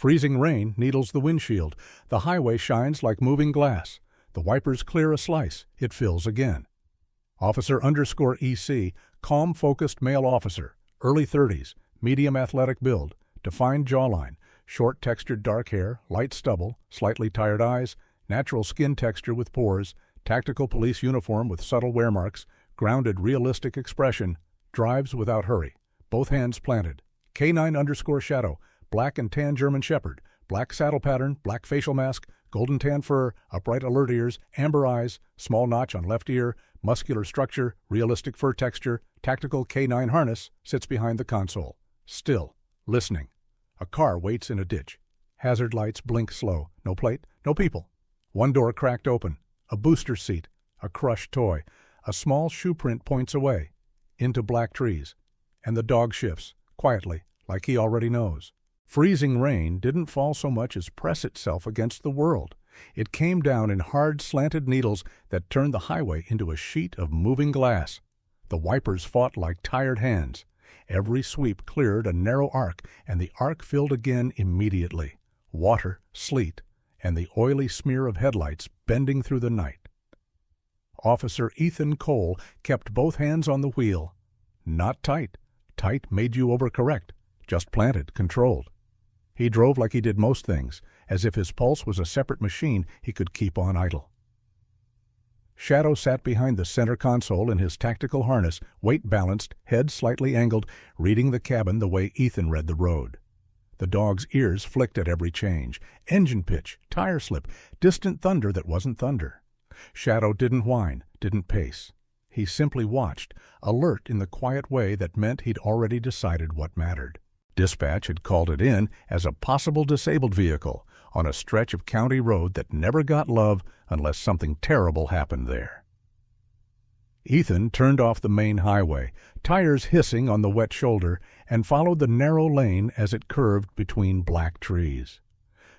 Freezing rain needles the windshield. The highway shines like moving glass. The wipers clear a slice. It fills again. Officer_EC, calm, focused male officer, early 30s, medium athletic build, defined jawline, short textured dark hair, light stubble, slightly tired eyes, natural skin texture with pores, tactical police uniform with subtle wear marks, grounded realistic expression, drives without hurry, both hands planted. K9_Shadow, black and tan German Shepherd, black saddle pattern, black facial mask, golden tan fur, upright alert ears, amber eyes, small notch on left ear, muscular structure, realistic fur texture, tactical K9 harness, sits behind the console. Still, listening. A car waits in a ditch. Hazard lights blink slow. No plate, no people. One door cracked open. A booster seat. A crushed toy. A small shoe print points away. Into black trees. And the dog shifts, quietly, like he already knows. Freezing rain didn't fall so much as press itself against the world. It came down in hard, slanted needles that turned the highway into a sheet of moving glass. The wipers fought like tired hands. Every sweep cleared a narrow arc, and the arc filled again immediately. Water, sleet, and the oily smear of headlights bending through the night. Officer Ethan Cole kept both hands on the wheel. Not tight. Tight made you overcorrect. Just planted, controlled. He drove like he did most things, as if his pulse was a separate machine he could keep on idle. Shadow sat behind the center console in his tactical harness, weight balanced, head slightly angled, reading the cabin the way Ethan read the road. The dog's ears flicked at every change. Engine pitch, tire slip, distant thunder that wasn't thunder. Shadow didn't whine, didn't pace. He simply watched, alert in the quiet way that meant he'd already decided what mattered. Dispatch had called it in as a possible disabled vehicle on a stretch of county road that never got love unless something terrible happened there. Ethan turned off the main highway, tires hissing on the wet shoulder, and followed the narrow lane as it curved between black trees.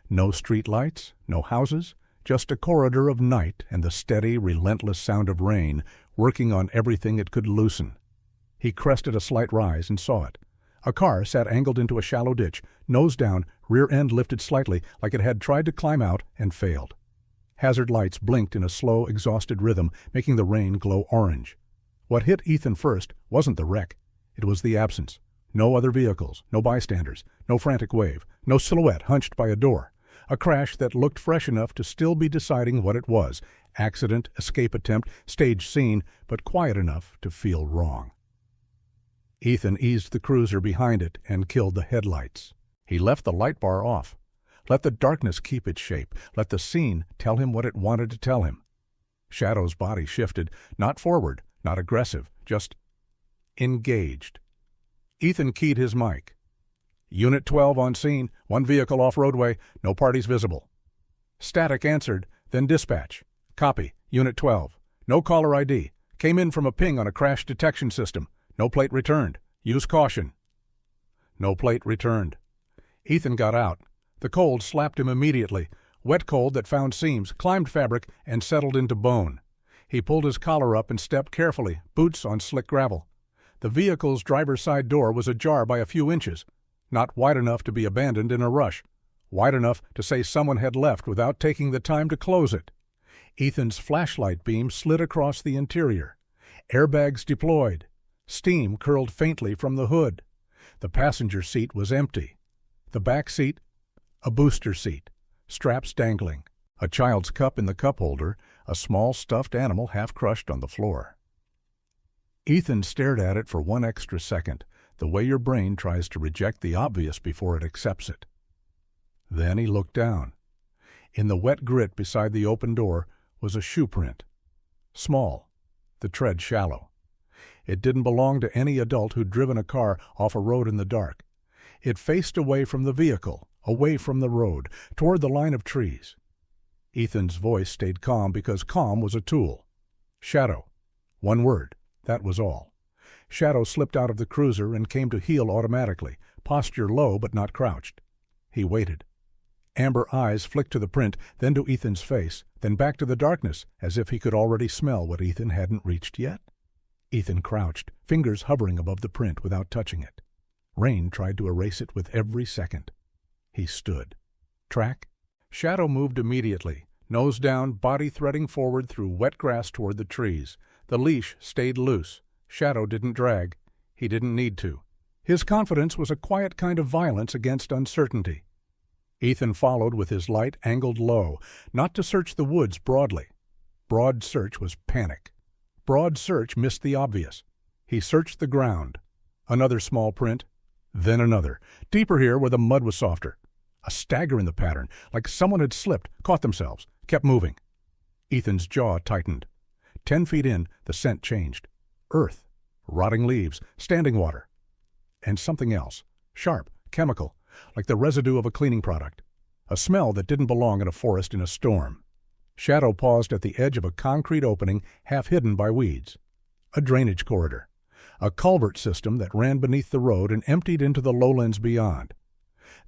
No street lights, no houses, just a corridor of night and the steady, relentless sound of rain working on everything it could loosen. He crested a slight rise and saw it. A car sat angled into a shallow ditch, nose down, rear end lifted slightly like it had tried to climb out and failed. Hazard lights blinked in a slow, exhausted rhythm, making the rain glow orange. What hit Ethan first wasn't the wreck. It was the absence. No other vehicles, no bystanders, no frantic wave, no silhouette hunched by a door. A crash that looked fresh enough to still be deciding what it was. Accident, escape attempt, stage scene, but quiet enough to feel wrong. Ethan eased the cruiser behind it and killed the headlights. He left the light bar off. Let the darkness keep its shape. Let the scene tell him what it wanted to tell him. Shadow's body shifted, not forward, not aggressive, just engaged. Ethan keyed his mic. Unit 12 on scene, one vehicle off roadway, no parties visible. Static answered, then dispatch. Copy, Unit 12. No caller ID. Came in from a ping on a crash detection system. No plate returned. Use caution. No plate returned. Ethan got out. The cold slapped him immediately. Wet cold that found seams, climbed fabric, and settled into bone. He pulled his collar up and stepped carefully, boots on slick gravel. The vehicle's driver's side door was ajar by a few inches. Not wide enough to be abandoned in a rush. Wide enough to say someone had left without taking the time to close it. Ethan's flashlight beam slid across the interior. Airbags deployed. Steam curled faintly from the hood. The passenger seat was empty. The back seat, a booster seat, straps dangling, a child's cup in the cup holder, a small stuffed animal half crushed on the floor. Ethan stared at it for one extra second, the way your brain tries to reject the obvious before it accepts it. Then he looked down. In the wet grit beside the open door was a shoe print. Small, the tread shallow. It didn't belong to any adult who'd driven a car off a road in the dark. It faced away from the vehicle, away from the road, toward the line of trees. Ethan's voice stayed calm because calm was a tool. Shadow. One word. That was all. Shadow slipped out of the cruiser and came to heel automatically, posture low but not crouched. He waited. Amber eyes flicked to the print, then to Ethan's face, then back to the darkness, as if he could already smell what Ethan hadn't reached yet. Ethan crouched, fingers hovering above the print without touching it. Rain tried to erase it with every second. He stood. Track? Shadow moved immediately, nose down, body threading forward through wet grass toward the trees. The leash stayed loose. Shadow didn't drag. He didn't need to. His confidence was a quiet kind of violence against uncertainty. Ethan followed with his light angled low, not to search the woods broadly. Broad search was panic. Broad search missed the obvious. He searched the ground. Another small print, then another, deeper here where the mud was softer. A stagger in the pattern, like someone had slipped, caught themselves, kept moving. Ethan's jaw tightened. 10 feet in, the scent changed. Earth, rotting leaves, standing water. And something else, sharp, chemical, like the residue of a cleaning product. A smell that didn't belong in a forest in a storm. Shadow paused at the edge of a concrete opening half hidden by weeds. A drainage corridor. A culvert system that ran beneath the road and emptied into the lowlands beyond.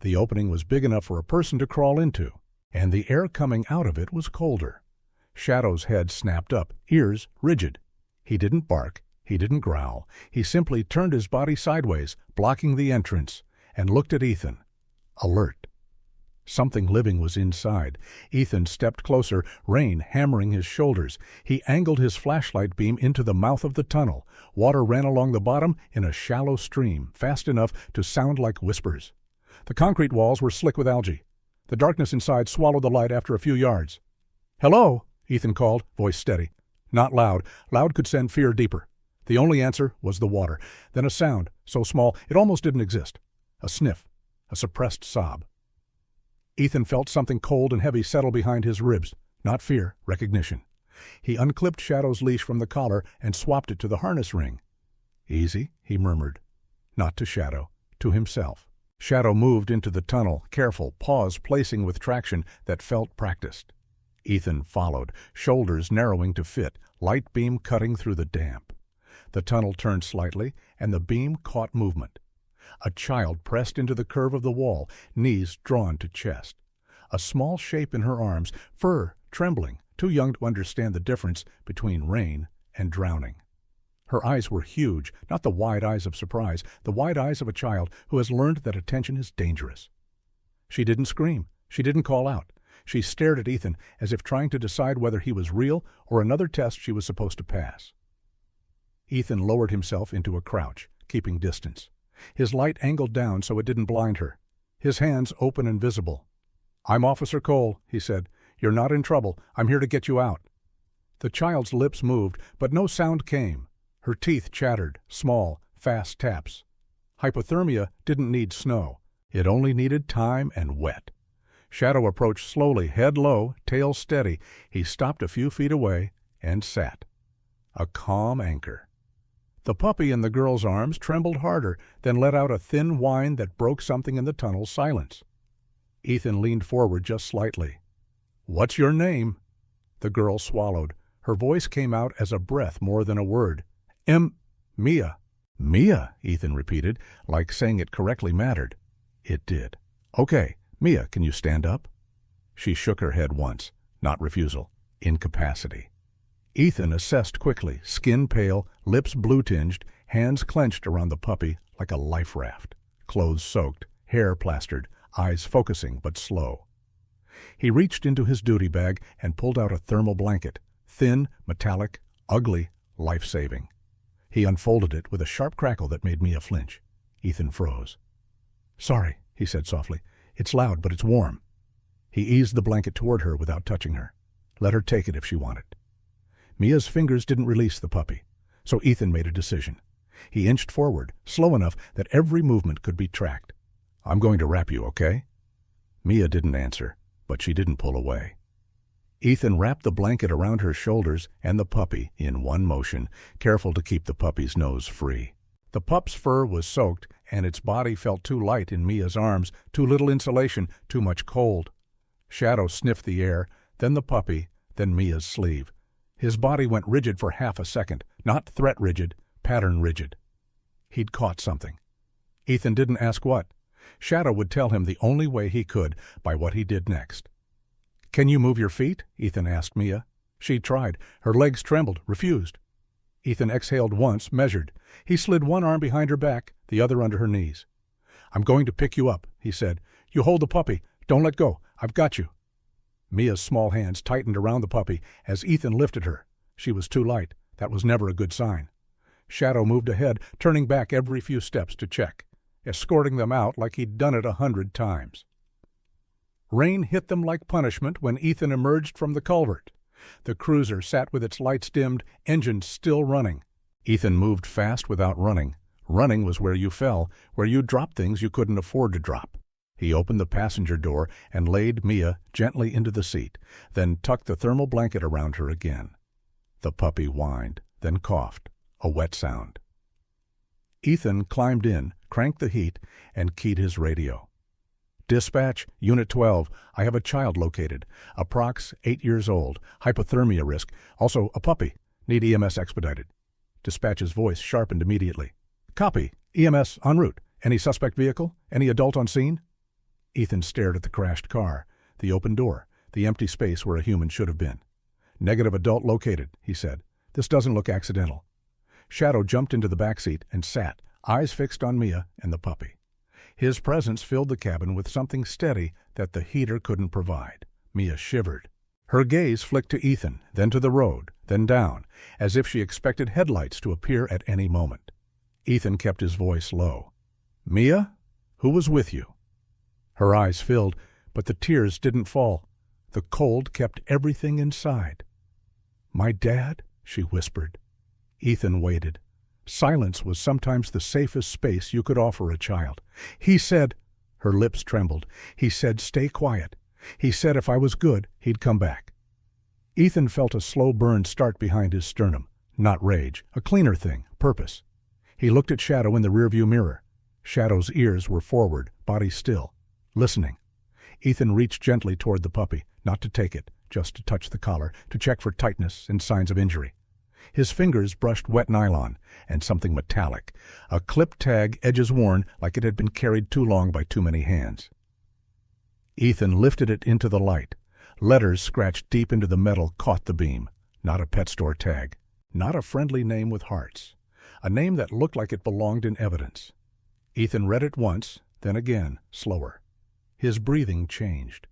The opening was big enough for a person to crawl into, and the air coming out of it was colder. Shadow's head snapped up, ears rigid. He didn't bark, he didn't growl. He simply turned his body sideways, blocking the entrance, and looked at Ethan, alert. Something living was inside. Ethan stepped closer, rain hammering his shoulders. He angled his flashlight beam into the mouth of the tunnel. Water ran along the bottom in a shallow stream, fast enough to sound like whispers. The concrete walls were slick with algae. The darkness inside swallowed the light after a few yards. "Hello," Ethan called, voice steady. Not loud. Loud could send fear deeper. The only answer was the water. Then a sound, so small it almost didn't exist. A sniff, a suppressed sob. Ethan felt something cold and heavy settle behind his ribs. Not fear, recognition. He unclipped Shadow's leash from the collar and swapped it to the harness ring. "Easy," he murmured. Not to Shadow, to himself. Shadow moved into the tunnel, careful, paws placing with traction that felt practiced. Ethan followed, shoulders narrowing to fit, light beam cutting through the damp. The tunnel turned slightly, and the beam caught movement. A child pressed into the curve of the wall, knees drawn to chest. A small shape in her arms, fur trembling, too young to understand the difference between rain and drowning. Her eyes were huge, not the wide eyes of surprise, the wide eyes of a child who has learned that attention is dangerous. She didn't scream. She didn't call out. She stared at Ethan as if trying to decide whether he was real or another test she was supposed to pass. Ethan lowered himself into a crouch, keeping distance. His light angled down so it didn't blind her. His hands open and visible. "I'm Officer Cole," he said. "You're not in trouble. I'm here to get you out." The child's lips moved, but no sound came. Her teeth chattered, small, fast taps. Hypothermia didn't need snow. It only needed time and wet. Shadow approached slowly, head low, tail steady. He stopped a few feet away and sat. A calm anchor. The puppy in the girl's arms trembled harder, then let out a thin whine that broke something in the tunnel's silence. Ethan leaned forward just slightly. "What's your name?" The girl swallowed. Her voice came out as a breath more than a word. Mia." "Mia," Ethan repeated, like saying it correctly mattered. It did. "Okay, Mia, can you stand up?" She shook her head once. Not refusal. Incapacity. Ethan assessed quickly, skin pale, lips blue-tinged, hands clenched around the puppy like a life raft. Clothes soaked, hair plastered, eyes focusing but slow. He reached into his duty bag and pulled out a thermal blanket. Thin, metallic, ugly, life-saving. He unfolded it with a sharp crackle that made Mia flinch. Ethan froze. "Sorry," he said softly. "It's loud, but it's warm." He eased the blanket toward her without touching her. Let her take it if she wanted. Mia's fingers didn't release the puppy, so Ethan made a decision. He inched forward, slow enough that every movement could be tracked. "I'm going to wrap you, okay?" Mia didn't answer, but she didn't pull away. Ethan wrapped the blanket around her shoulders and the puppy in one motion, careful to keep the puppy's nose free. The pup's fur was soaked, and its body felt too light in Mia's arms, too little insulation, too much cold. Shadow sniffed the air, then the puppy, then Mia's sleeve. His body went rigid for half a second, not threat rigid, pattern rigid. He'd caught something. Ethan didn't ask what. Shadow would tell him the only way he could, by what he did next. "Can you move your feet?" Ethan asked Mia. She tried. Her legs trembled, refused. Ethan exhaled once, measured. He slid one arm behind her back, the other under her knees. "I'm going to pick you up," he said. You hold the puppy. Don't let go. I've got you." Mia's small hands tightened around the puppy as Ethan lifted her. She was too light. That was never a good sign. Shadow moved ahead, turning back every few steps to check, escorting them out like he'd done it 100 times. Rain hit them like punishment when Ethan emerged from the culvert. The cruiser sat with its lights dimmed, engines still running. Ethan moved fast without running. Running was where you fell, where you dropped things you couldn't afford to drop. He opened the passenger door and laid Mia gently into the seat, then tucked the thermal blanket around her again. The puppy whined, then coughed, a wet sound. Ethan climbed in, cranked the heat, and keyed his radio. "Dispatch, Unit 12, I have a child located. Approx. 8 years old. Hypothermia risk. Also a puppy. Need EMS expedited." Dispatch's voice sharpened immediately. "Copy. EMS en route. Any suspect vehicle? Any adult on scene?" Ethan stared at the crashed car, the open door, the empty space where a human should have been. "Negative adult located," he said. "This doesn't look accidental." Shadow jumped into the back seat and sat, eyes fixed on Mia and the puppy. His presence filled the cabin with something steady that the heater couldn't provide. Mia shivered. Her gaze flicked to Ethan, then to the road, then down, as if she expected headlights to appear at any moment. Ethan kept his voice low. "Mia? Who was with you?" Her eyes filled, but the tears didn't fall. The cold kept everything inside. "My dad?" she whispered. Ethan waited. Silence was sometimes the safest space you could offer a child. "He said—" Her lips trembled. "He said, stay quiet. He said if I was good, he'd come back." Ethan felt a slow burn start behind his sternum. Not rage, a cleaner thing, purpose. He looked at Shadow in the rearview mirror. Shadow's ears were forward, body still, listening. Ethan reached gently toward the puppy, not to take it, just to touch the collar, to check for tightness and signs of injury. His fingers brushed wet nylon and something metallic, a clip tag, edges worn like it had been carried too long by too many hands. Ethan lifted it into the light. Letters scratched deep into the metal caught the beam. Not a pet store tag. Not a friendly name with hearts. A name that looked like it belonged in evidence. Ethan read it once, then again, slower. His breathing changed.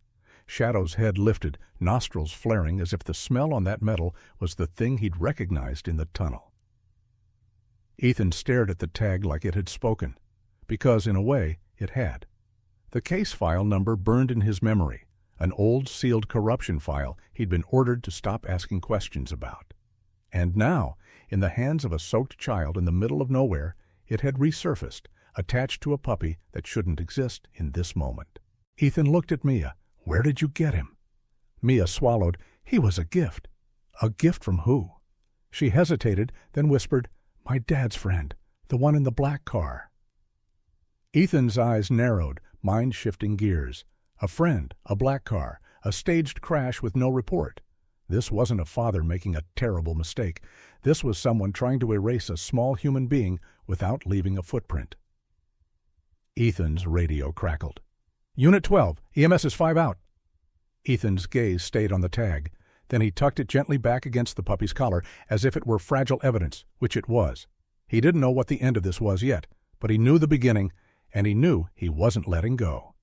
Shadow's head lifted, nostrils flaring as if the smell on that metal was the thing he'd recognized in the tunnel. Ethan stared at the tag like it had spoken, because, in a way, it had. The case file number burned in his memory, an old sealed corruption file he'd been ordered to stop asking questions about. And now, in the hands of a soaked child in the middle of nowhere, it had resurfaced, attached to a puppy that shouldn't exist in this moment. Ethan looked at Mia. "Where did you get him?" Mia swallowed. "He was a gift." "A gift from who?" She hesitated, then whispered, "My dad's friend, the one in the black car." Ethan's eyes narrowed, mind shifting gears. A friend, a black car, a staged crash with no report. This wasn't a father making a terrible mistake. This was someone trying to erase a small human being without leaving a footprint. Ethan's radio crackled. "Unit 12, EMS is 5 out." Ethan's gaze stayed on the tag. Then he tucked it gently back against the puppy's collar, as if it were fragile evidence, which it was. He didn't know what the end of this was yet, but he knew the beginning, and he knew he wasn't letting go.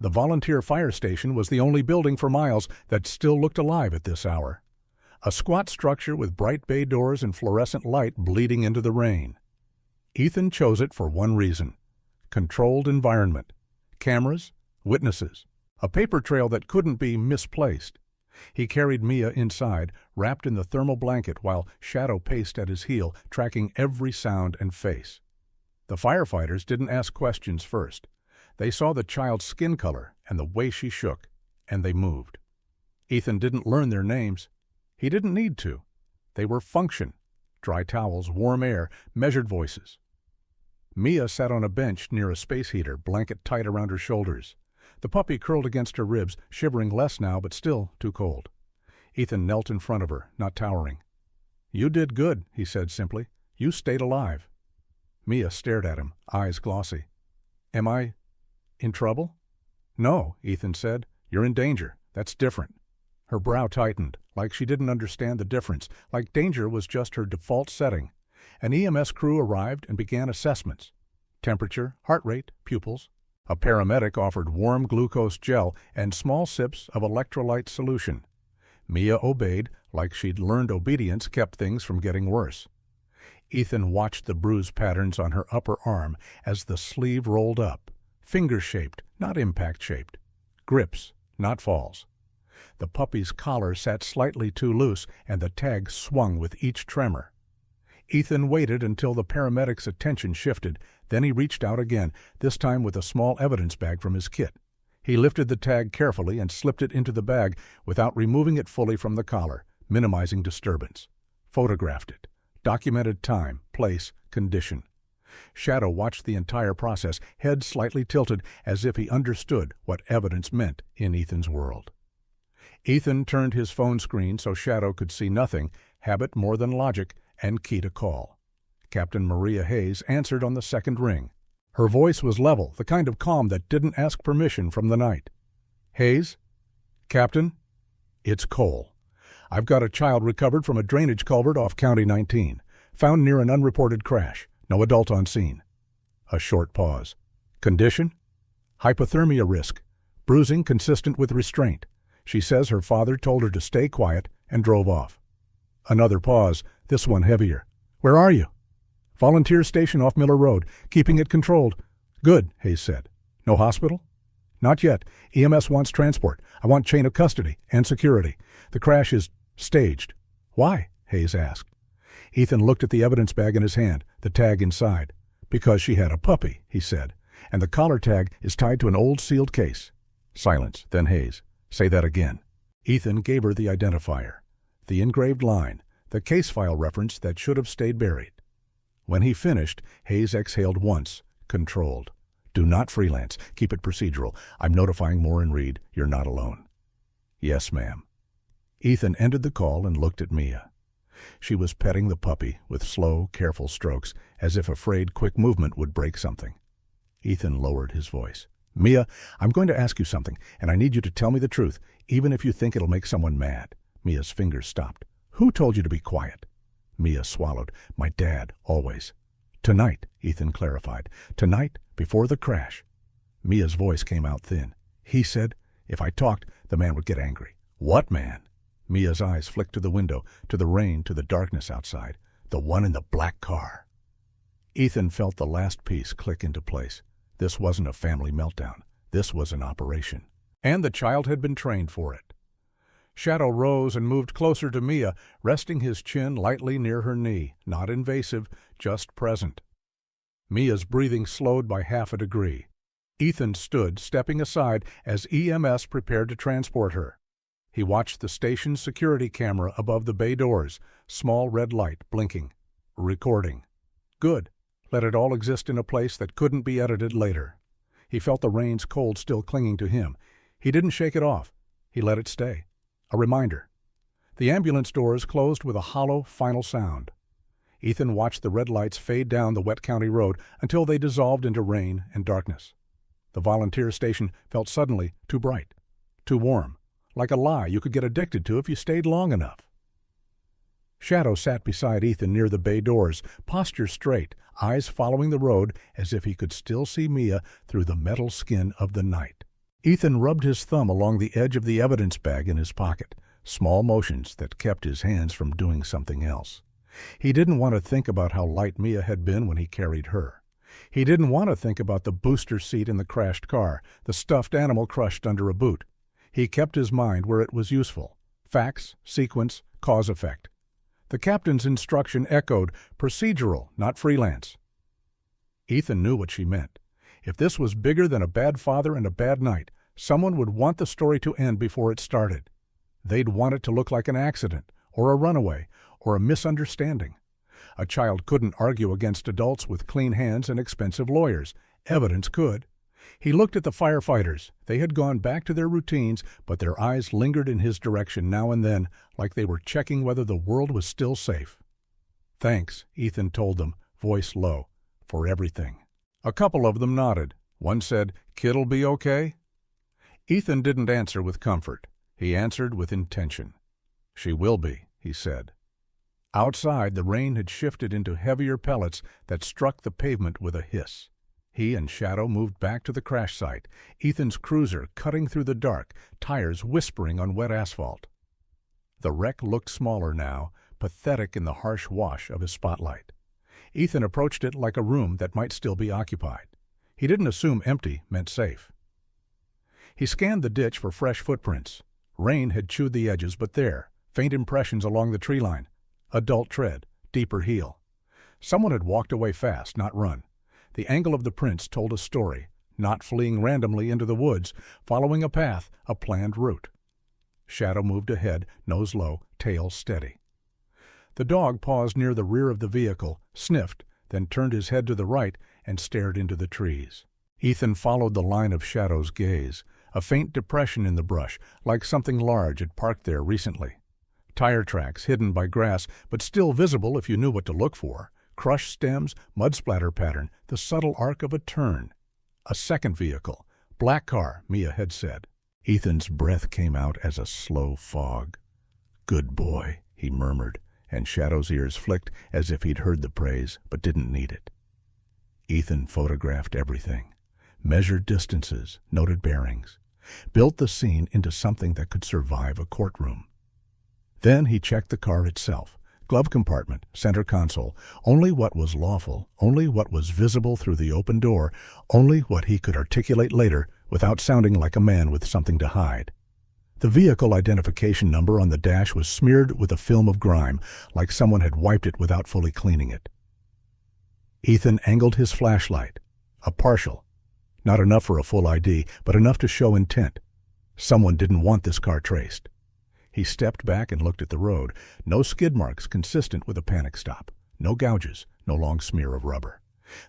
The volunteer fire station was the only building for miles that still looked alive at this hour. A squat structure with bright bay doors and fluorescent light bleeding into the rain. Ethan chose it for one reason: controlled environment. Cameras, witnesses, a paper trail that couldn't be misplaced. He carried Mia inside, wrapped in the thermal blanket while Shadow paced at his heel, tracking every sound and face. The firefighters didn't ask questions first. They saw the child's skin color and the way she shook, and they moved. Ethan didn't learn their names. He didn't need to. They were function. Dry towels, warm air, measured voices. Mia sat on a bench near a space heater, blanket tight around her shoulders. The puppy curled against her ribs, shivering less now but still too cold. Ethan knelt in front of her, not towering. "You did good," he said simply. "You stayed alive." Mia stared at him, eyes glossy. "Am I in trouble?" "No," Ethan said. "You're in danger. That's different." Her brow tightened, like she didn't understand the difference, like danger was just her default setting. An EMS crew arrived and began assessments. Temperature, heart rate, pupils. A paramedic offered warm glucose gel and small sips of electrolyte solution. Mia obeyed, like she'd learned obedience kept things from getting worse. Ethan watched the bruise patterns on her upper arm as the sleeve rolled up, finger-shaped, not impact-shaped, grips, not falls. The puppy's collar sat slightly too loose, and the tag swung with each tremor. Ethan waited until the paramedic's attention shifted, then he reached out again, this time with a small evidence bag from his kit. He lifted the tag carefully and slipped it into the bag without removing it fully from the collar, minimizing disturbance. Photographed it. Documented time, place, condition. Shadow watched the entire process, head slightly tilted as if he understood what evidence meant in Ethan's world. Ethan turned his phone screen so Shadow could see nothing, habit more than logic, and keyed a call. Captain Maria Hayes answered on the second ring. Her voice was level, the kind of calm that didn't ask permission from the night. "Hayes? Captain? It's Cole. I've got a child recovered from a drainage culvert off County 19, found near an unreported crash. No adult on scene." A short pause. "Condition? Hypothermia risk. Bruising consistent with restraint. She says her father told her to stay quiet and drove off." Another pause, this one heavier. "Where are you?" "Volunteer station off Miller Road, keeping it controlled." "Good," Hayes said. "No hospital?" "Not yet. EMS wants transport. I want chain of custody and security. The crash is staged." "Why?" Hayes asked. Ethan looked at the evidence bag in his hand, the tag inside. "Because she had a puppy," he said, "and the collar tag is tied to an old sealed case." Silence, then Hayes. "Say that again." Ethan gave her the identifier, the engraved line, the case file reference that should have stayed buried. When he finished, Hayes exhaled once, controlled. "Do not freelance. Keep it procedural. I'm notifying Moore and Reed. You're not alone." "Yes, ma'am." Ethan ended the call and looked at Mia. She was petting the puppy with slow, careful strokes, as if afraid quick movement would break something. Ethan lowered his voice. "Mia, I'm going to ask you something, and I need you to tell me the truth, even if you think it'll make someone mad." Mia's fingers stopped. "Who told you to be quiet?" Mia swallowed. "My dad, always." "Tonight," Ethan clarified. "Tonight, before the crash." Mia's voice came out thin. "He said if I talked, the man would get angry." "What man?" Mia's eyes flicked to the window, to the rain, to the darkness outside. "The one in the black car." Ethan felt the last piece click into place. This wasn't a family meltdown. This was an operation. And the child had been trained for it. Shadow rose and moved closer to Mia, resting his chin lightly near her knee, not invasive, just present. Mia's breathing slowed by half a degree. Ethan stood, stepping aside as EMS prepared to transport her. He watched the station's security camera above the bay doors, small red light blinking. Recording. Good. Let it all exist in a place that couldn't be edited later. He felt the rain's cold still clinging to him. He didn't shake it off. He let it stay. A reminder. The ambulance doors closed with a hollow, final sound. Ethan watched the red lights fade down the wet county road until they dissolved into rain and darkness. The volunteer station felt suddenly too bright, too warm, like a lie you could get addicted to if you stayed long enough. Shadow sat beside Ethan near the bay doors, posture straight, eyes following the road as if he could still see Mia through the metal skin of the night. Ethan rubbed his thumb along the edge of the evidence bag in his pocket, small motions that kept his hands from doing something else. He didn't want to think about how light Mia had been when he carried her. He didn't want to think about the booster seat in the crashed car, the stuffed animal crushed under a boot. He kept his mind where it was useful. Facts, sequence, cause-effect. The captain's instruction echoed, procedural, not freelance. Ethan knew what she meant. If this was bigger than a bad father and a bad night, someone would want the story to end before it started. They'd want it to look like an accident, or a runaway, or a misunderstanding. A child couldn't argue against adults with clean hands and expensive lawyers. Evidence could. He looked at the firefighters. They had gone back to their routines, but their eyes lingered in his direction now and then, like they were checking whether the world was still safe. "Thanks," Ethan told them, voice low, "for everything." A couple of them nodded. One said, "Kid'll be okay?" Ethan didn't answer with comfort. He answered with intention. "She will be," he said. Outside, the rain had shifted into heavier pellets that struck the pavement with a hiss. He and Shadow moved back to the crash site, Ethan's cruiser cutting through the dark, tires whispering on wet asphalt. The wreck looked smaller now, pathetic in the harsh wash of his spotlight. Ethan approached it like a room that might still be occupied. He didn't assume empty meant safe. He scanned the ditch for fresh footprints. Rain had chewed the edges, but there, faint impressions along the tree line. Adult tread, deeper heel. Someone had walked away fast, not run. The angle of the prints told a story, not fleeing randomly into the woods, following a path, a planned route. Shadow moved ahead, nose low, tail steady. The dog paused near the rear of the vehicle, sniffed, then turned his head to the right and stared into the trees. Ethan followed the line of Shadow's gaze, a faint depression in the brush, like something large had parked there recently. Tire tracks hidden by grass, but still visible if you knew what to look for. Crushed stems, mud splatter pattern, the subtle arc of a turn. A second vehicle. Black car, Mia had said. Ethan's breath came out as a slow fog. "Good boy," he murmured, and Shadow's ears flicked as if he'd heard the praise, but didn't need it. Ethan photographed everything. Measured distances, noted bearings. Built the scene into something that could survive a courtroom. Then he checked the car itself. Glove compartment, center console, only what was lawful, only what was visible through the open door, only what he could articulate later without sounding like a man with something to hide. The vehicle identification number on the dash was smeared with a film of grime, like someone had wiped it without fully cleaning it. Ethan angled his flashlight. A partial. Not enough for a full ID, but enough to show intent. Someone didn't want this car traced. He stepped back and looked at the road. No skid marks consistent with a panic stop. No gouges, no long smear of rubber.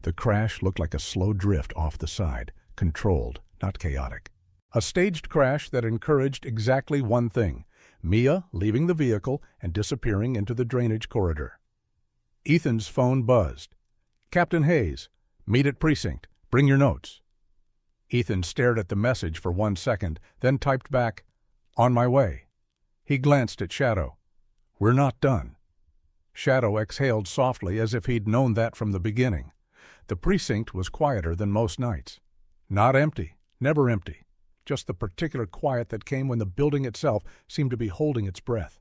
The crash looked like a slow drift off the side, controlled, not chaotic. A staged crash that encouraged exactly one thing, Mia leaving the vehicle and disappearing into the drainage corridor. Ethan's phone buzzed. "Captain Hayes, meet at precinct. Bring your notes." Ethan stared at the message for 1 second, then typed back, "On my way." He glanced at Shadow. "We're not done." Shadow exhaled softly as if he'd known that from the beginning. The precinct was quieter than most nights. Not empty, never empty. Just the particular quiet that came when the building itself seemed to be holding its breath.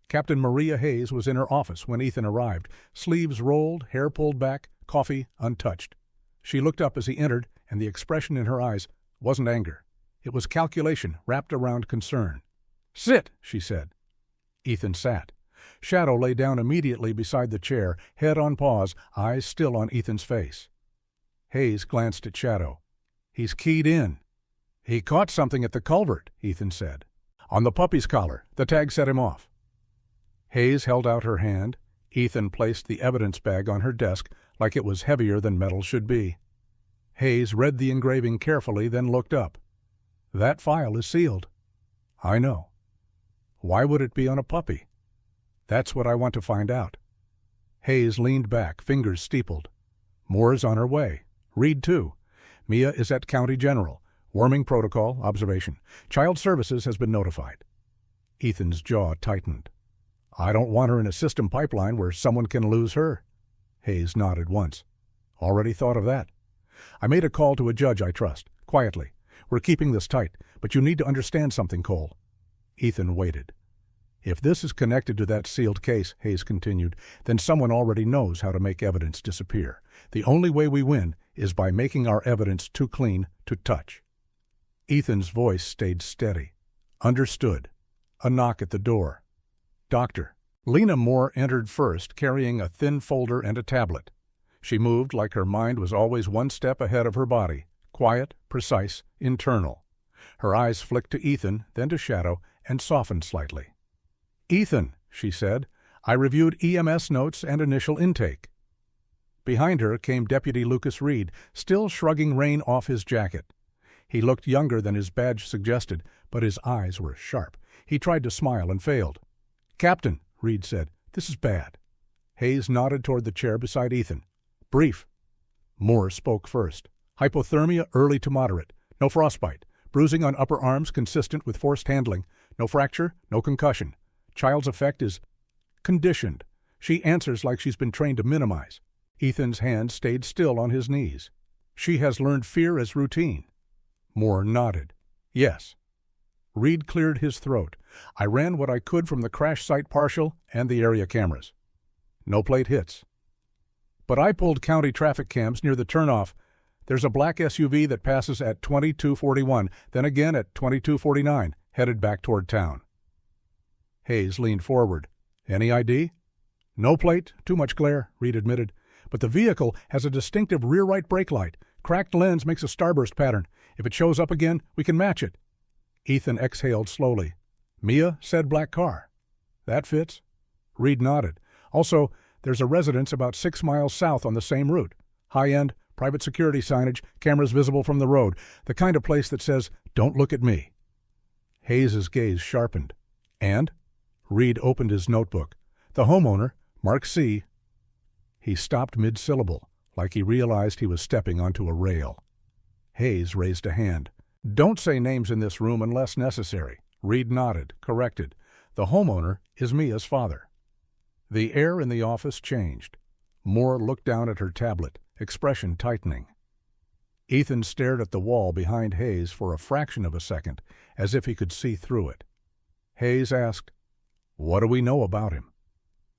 Captain Maria Hayes was in her office when Ethan arrived, sleeves rolled, hair pulled back, coffee untouched. She looked up as he entered, and the expression in her eyes wasn't anger. It was calculation wrapped around concern. "Sit," she said. Ethan sat. Shadow lay down immediately beside the chair, head on paws, eyes still on Ethan's face. Hayes glanced at Shadow. "He's keyed in." "He caught something at the culvert," Ethan said. "On the puppy's collar. The tag set him off." Hayes held out her hand. Ethan placed the evidence bag on her desk like it was heavier than metal should be. Hayes read the engraving carefully, then looked up. "That file is sealed." "I know." "Why would it be on a puppy?" "That's what I want to find out." Hayes leaned back, fingers steepled. "Moore's on her way. Reed, too. Mia is at County General. Warming protocol, observation. Child Services has been notified." Ethan's jaw tightened. "I don't want her in a system pipeline where someone can lose her." Hayes nodded once. "Already thought of that. I made a call to a judge I trust, quietly. We're keeping this tight, but you need to understand something, Cole." Ethan waited. "If this is connected to that sealed case," Hayes continued, "then someone already knows how to make evidence disappear. The only way we win is by making our evidence too clean to touch." Ethan's voice stayed steady. "Understood." A knock at the door. "Doctor." Lena Moore entered first, carrying a thin folder and a tablet. She moved like her mind was always one step ahead of her body, quiet, precise, internal. Her eyes flicked to Ethan, then to Shadow, and softened slightly. "Ethan," she said, "I reviewed EMS notes and initial intake." Behind her came Deputy Lucas Reed, still shrugging rain off his jacket. He looked younger than his badge suggested, but his eyes were sharp. He tried to smile and failed. "Captain," Reed said, "this is bad." Hayes nodded toward the chair beside Ethan. "Brief." Moore spoke first. "Hypothermia early to moderate. No frostbite. Bruising on upper arms consistent with forced handling. No fracture, no concussion. Child's effect is conditioned. She answers like she's been trained to minimize." Ethan's hand stayed still on his knees. She has learned fear as routine. Moore nodded. Yes. Reed cleared his throat. I ran what I could from the crash site partial and the area cameras. No plate hits. But I pulled county traffic cams near the turnoff. There's a black SUV that passes at 2241, then again at 2249, headed back toward town. Hayes leaned forward. Any ID? No plate, too much glare, Reed admitted. But the vehicle has a distinctive rear right brake light. Cracked lens makes a starburst pattern. If it shows up again, we can match it. Ethan exhaled slowly. Mia said black car. That fits. Reed nodded. Also, there's a residence about 6 miles south on the same route. High-end, private security signage, cameras visible from the road. The kind of place that says, don't look at me. Hayes's gaze sharpened. And? Reed opened his notebook. The homeowner, Mark C. He stopped mid-syllable, like he realized he was stepping onto a rail. Hayes raised a hand. Don't say names in this room unless necessary. Reed nodded, corrected. The homeowner is Mia's father. The air in the office changed. Moore looked down at her tablet, expression tightening. Ethan stared at the wall behind Hayes for a fraction of a second, as if he could see through it. Hayes asked, What do we know about him?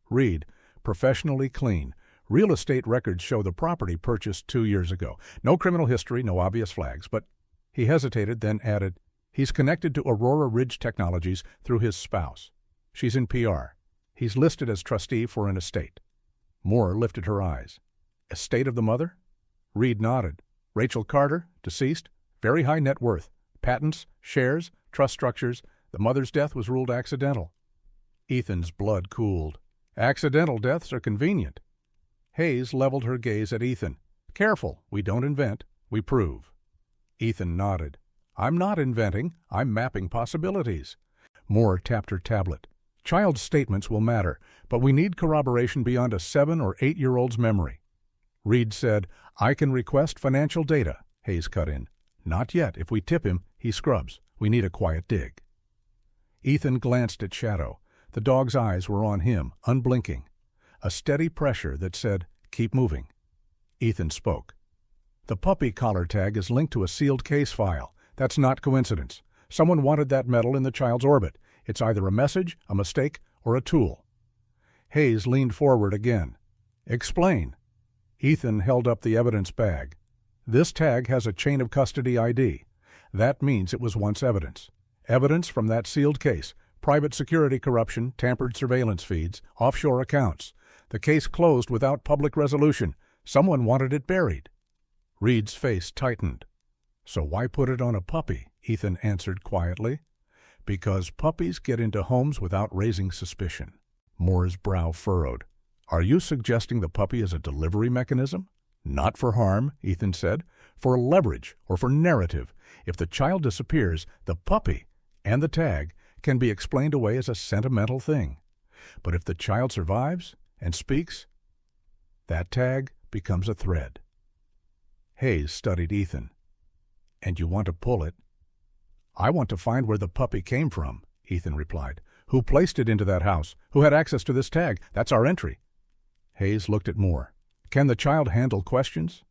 Reed, professionally clean. Real estate records show the property purchased 2 years ago. No criminal history, no obvious flags, but he hesitated, then added, he's connected to Aurora Ridge Technologies through his spouse. She's in PR. He's listed as trustee for an estate. Moore lifted her eyes. Estate of the mother? Reed nodded. Rachel Carter, deceased, very high net worth. Patents, shares, trust structures. The mother's death was ruled accidental. Ethan's blood cooled. Accidental deaths are convenient. Hayes leveled her gaze at Ethan. Careful, we don't invent, we prove. Ethan nodded. I'm not inventing, I'm mapping possibilities. Moore tapped her tablet. Child's statements will matter, but we need corroboration beyond a 7- or 8-year-old's memory. Reed said, I can request financial data, Hayes cut in. Not yet. If we tip him, he scrubs. We need a quiet dig. Ethan glanced at Shadow. The dog's eyes were on him, unblinking. A steady pressure that said, keep moving. Ethan spoke. The puppy collar tag is linked to a sealed case file. That's not coincidence. Someone wanted that metal in the child's orbit. It's either a message, a mistake, or a tool. Hayes leaned forward again. Explain. Ethan held up the evidence bag. This tag has a chain of custody ID. That means it was once evidence. Evidence from that sealed case. Private security corruption, tampered surveillance feeds, offshore accounts. The case closed without public resolution. Someone wanted it buried. Reed's face tightened. So why put it on a puppy? Ethan answered quietly. Because puppies get into homes without raising suspicion. Moore's brow furrowed. Are you suggesting the puppy is a delivery mechanism? Not for harm, Ethan said. For leverage or for narrative. If the child disappears, the puppy and the tag can be explained away as a sentimental thing. But if the child survives and speaks, that tag becomes a thread. Hayes studied Ethan. And you want to pull it? I want to find where the puppy came from, Ethan replied. Who placed it into that house? Who had access to this tag? That's our entry. Hayes looked at Moore. Can the child handle questions?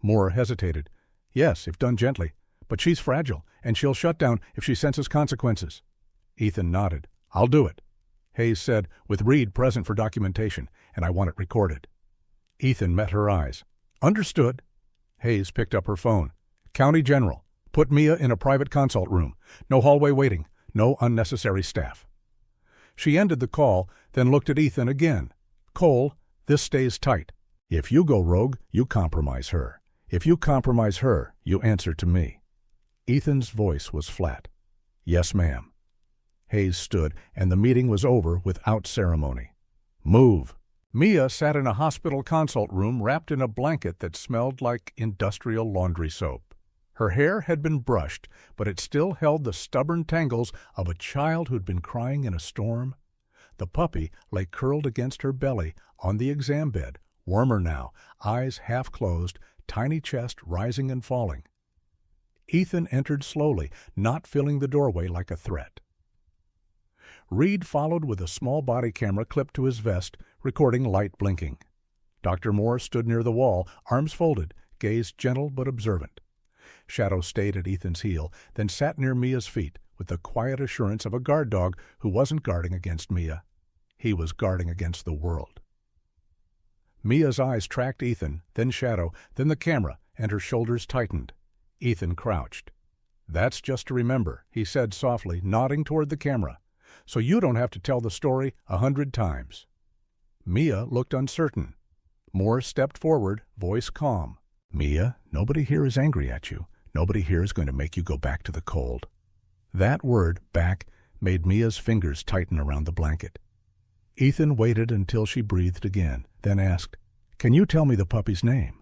Moore hesitated. Yes, if done gently. But she's fragile, and she'll shut down if she senses consequences. Ethan nodded. I'll do it. Hayes said, with Reed present for documentation, and I want it recorded. Ethan met her eyes. Understood. Hayes picked up her phone. County General. Put Mia in a private consult room. No hallway waiting. No unnecessary staff. She ended the call, then looked at Ethan again. Cole, this stays tight. If you go rogue, you compromise her. If you compromise her, you answer to me. Ethan's voice was flat. Yes, ma'am. Hayes stood, and the meeting was over without ceremony. Move. Mia sat in a hospital consult room wrapped in a blanket that smelled like industrial laundry soap. Her hair had been brushed, but it still held the stubborn tangles of a child who'd been crying in a storm. The puppy lay curled against her belly on the exam bed, warmer now, eyes half closed, tiny chest rising and falling. Ethan entered slowly, not filling the doorway like a threat. Reed followed with a small body camera clipped to his vest, recording light blinking. Dr. Moore stood near the wall, arms folded, gaze gentle but observant. Shadow stayed at Ethan's heel, then sat near Mia's feet with the quiet assurance of a guard dog who wasn't guarding against Mia. He was guarding against the world. Mia's eyes tracked Ethan, then Shadow, then the camera, and her shoulders tightened. Ethan crouched. "That's just to remember," he said softly, nodding toward the camera, "so you don't have to tell the story 100 times." Mia looked uncertain. Moore stepped forward, voice calm. "Mia, nobody here is angry at you. Nobody here is going to make you go back to the cold." That word, back, made Mia's fingers tighten around the blanket. Ethan waited until she breathed again, then asked, "Can you tell me the puppy's name?"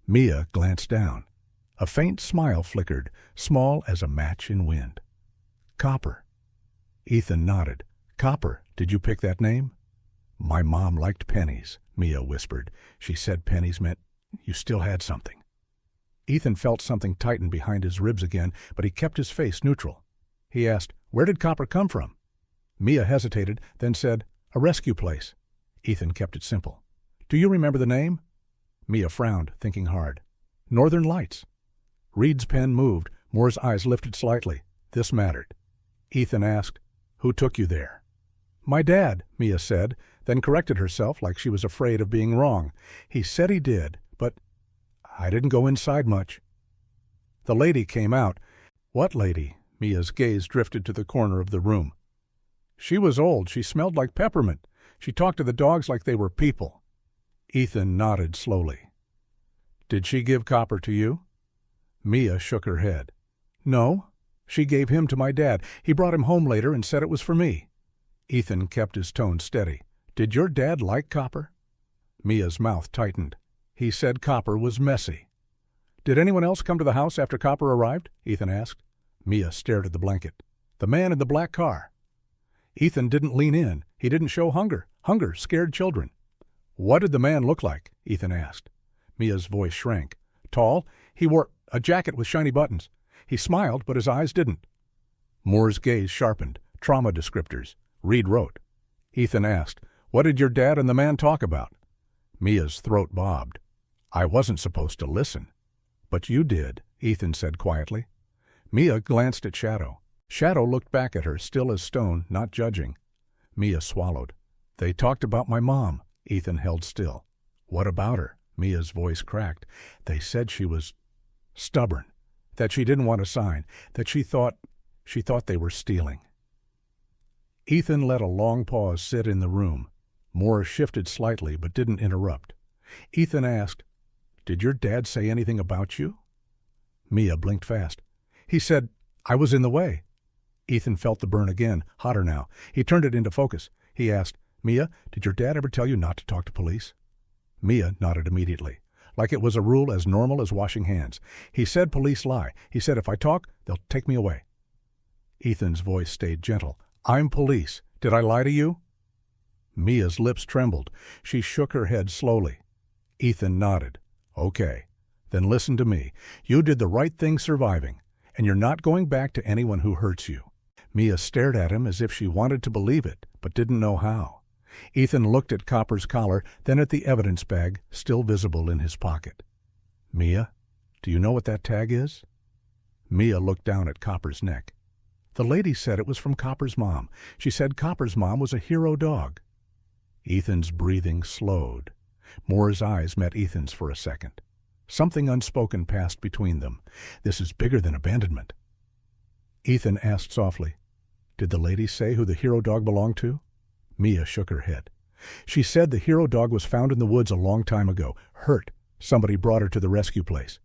Mia glanced down. A faint smile flickered, small as a match in wind. "Copper." Ethan nodded. "Copper, did you pick that name?" "My mom liked pennies," Mia whispered. "She said pennies meant you still had something." Ethan felt something tighten behind his ribs again, but he kept his face neutral. He asked, "Where did Copper come from?" Mia hesitated, then said, "A rescue place." Ethan kept it simple. "Do you remember the name?" Mia frowned, thinking hard. "Northern Lights." Reed's pen moved. Moore's eyes lifted slightly. This mattered. Ethan asked, "Who took you there?" "My dad," Mia said, then corrected herself like she was afraid of being wrong. "He said he did, but I didn't go inside much." The lady came out. "What lady?" Mia's gaze drifted to the corner of the room. "She was old. She smelled like peppermint. She talked to the dogs like they were people." Ethan nodded slowly. "Did she give Copper to you?" Mia shook her head. "No. She gave him to my dad. He brought him home later and said it was for me." Ethan kept his tone steady. "Did your dad like Copper?" Mia's mouth tightened. "He said Copper was messy." "Did anyone else come to the house after Copper arrived?" Ethan asked. Mia stared at the blanket. "The man in the black car." Ethan didn't lean in. He didn't show hunger. Hunger scared children. "What did the man look like?" Ethan asked. Mia's voice shrank. "Tall. He wore a jacket with shiny buttons. He smiled, but his eyes didn't." Moore's gaze sharpened. Trauma descriptors. Reed wrote. Ethan asked, "What did your dad and the man talk about?" Mia's throat bobbed. "I wasn't supposed to listen." "But you did," Ethan said quietly. Mia glanced at Shadow. Shadow looked back at her, still as stone, not judging. Mia swallowed. "They talked about my mom." Ethan held still. "What about her?" Mia's voice cracked. "They said she was stubborn, that she didn't want to sign, that she thought they were stealing." Ethan let a long pause sit in the room. Moore shifted slightly but didn't interrupt. Ethan asked, "Did your dad say anything about you?" Mia blinked fast. "He said I was in the way." Ethan felt the burn again, hotter now. He turned it into focus. He asked, "Mia, did your dad ever tell you not to talk to police?" Mia nodded immediately, like it was a rule as normal as washing hands. "He said police lie. He said if I talk, they'll take me away." Ethan's voice stayed gentle. "I'm police. Did I lie to you?" Mia's lips trembled. She shook her head slowly. Ethan nodded. "Okay. Then listen to me. You did the right thing surviving, and you're not going back to anyone who hurts you." Mia stared at him as if she wanted to believe it, but didn't know how. Ethan looked at Copper's collar, then at the evidence bag, still visible in his pocket. "Mia, do you know what that tag is?" Mia looked down at Copper's neck. "The lady said it was from Copper's mom. She said Copper's mom was a hero dog." Ethan's breathing slowed. Moore's eyes met Ethan's for a second. Something unspoken passed between them. "This is bigger than abandonment." Ethan asked softly, "Did the lady say who the hero dog belonged to?" Mia shook her head. "She said the hero dog was found in the woods a long time ago, hurt. Somebody brought her to the rescue place."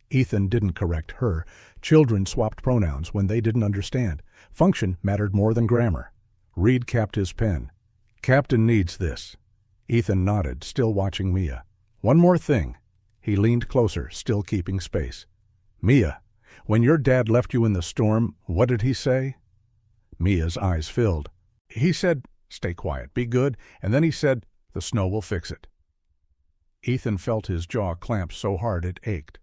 Ethan didn't correct her. Children swapped pronouns when they didn't understand. Function mattered more than grammar. Reed capped his pen. "Captain needs this." Ethan nodded, still watching Mia. "One more thing." He leaned closer, still keeping space. "Mia, when your dad left you in the storm, what did he say?" Mia's eyes filled. "He said, 'Stay quiet, be good,' and then he said, 'The snow will fix it.'" Ethan felt his jaw clamp so hard it ached.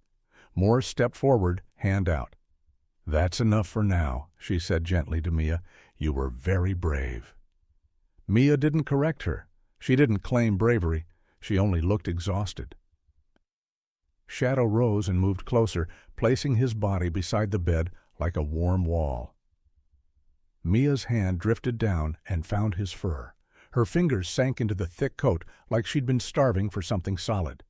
Moore stepped forward, hand out. "That's enough for now," she said gently to Mia. "You were very brave." Mia didn't correct her. She didn't claim bravery. She only looked exhausted. Shadow rose and moved closer, placing his body beside the bed like a warm wall. Mia's hand drifted down and found his fur. Her fingers sank into the thick coat like she'd been starving for something solid.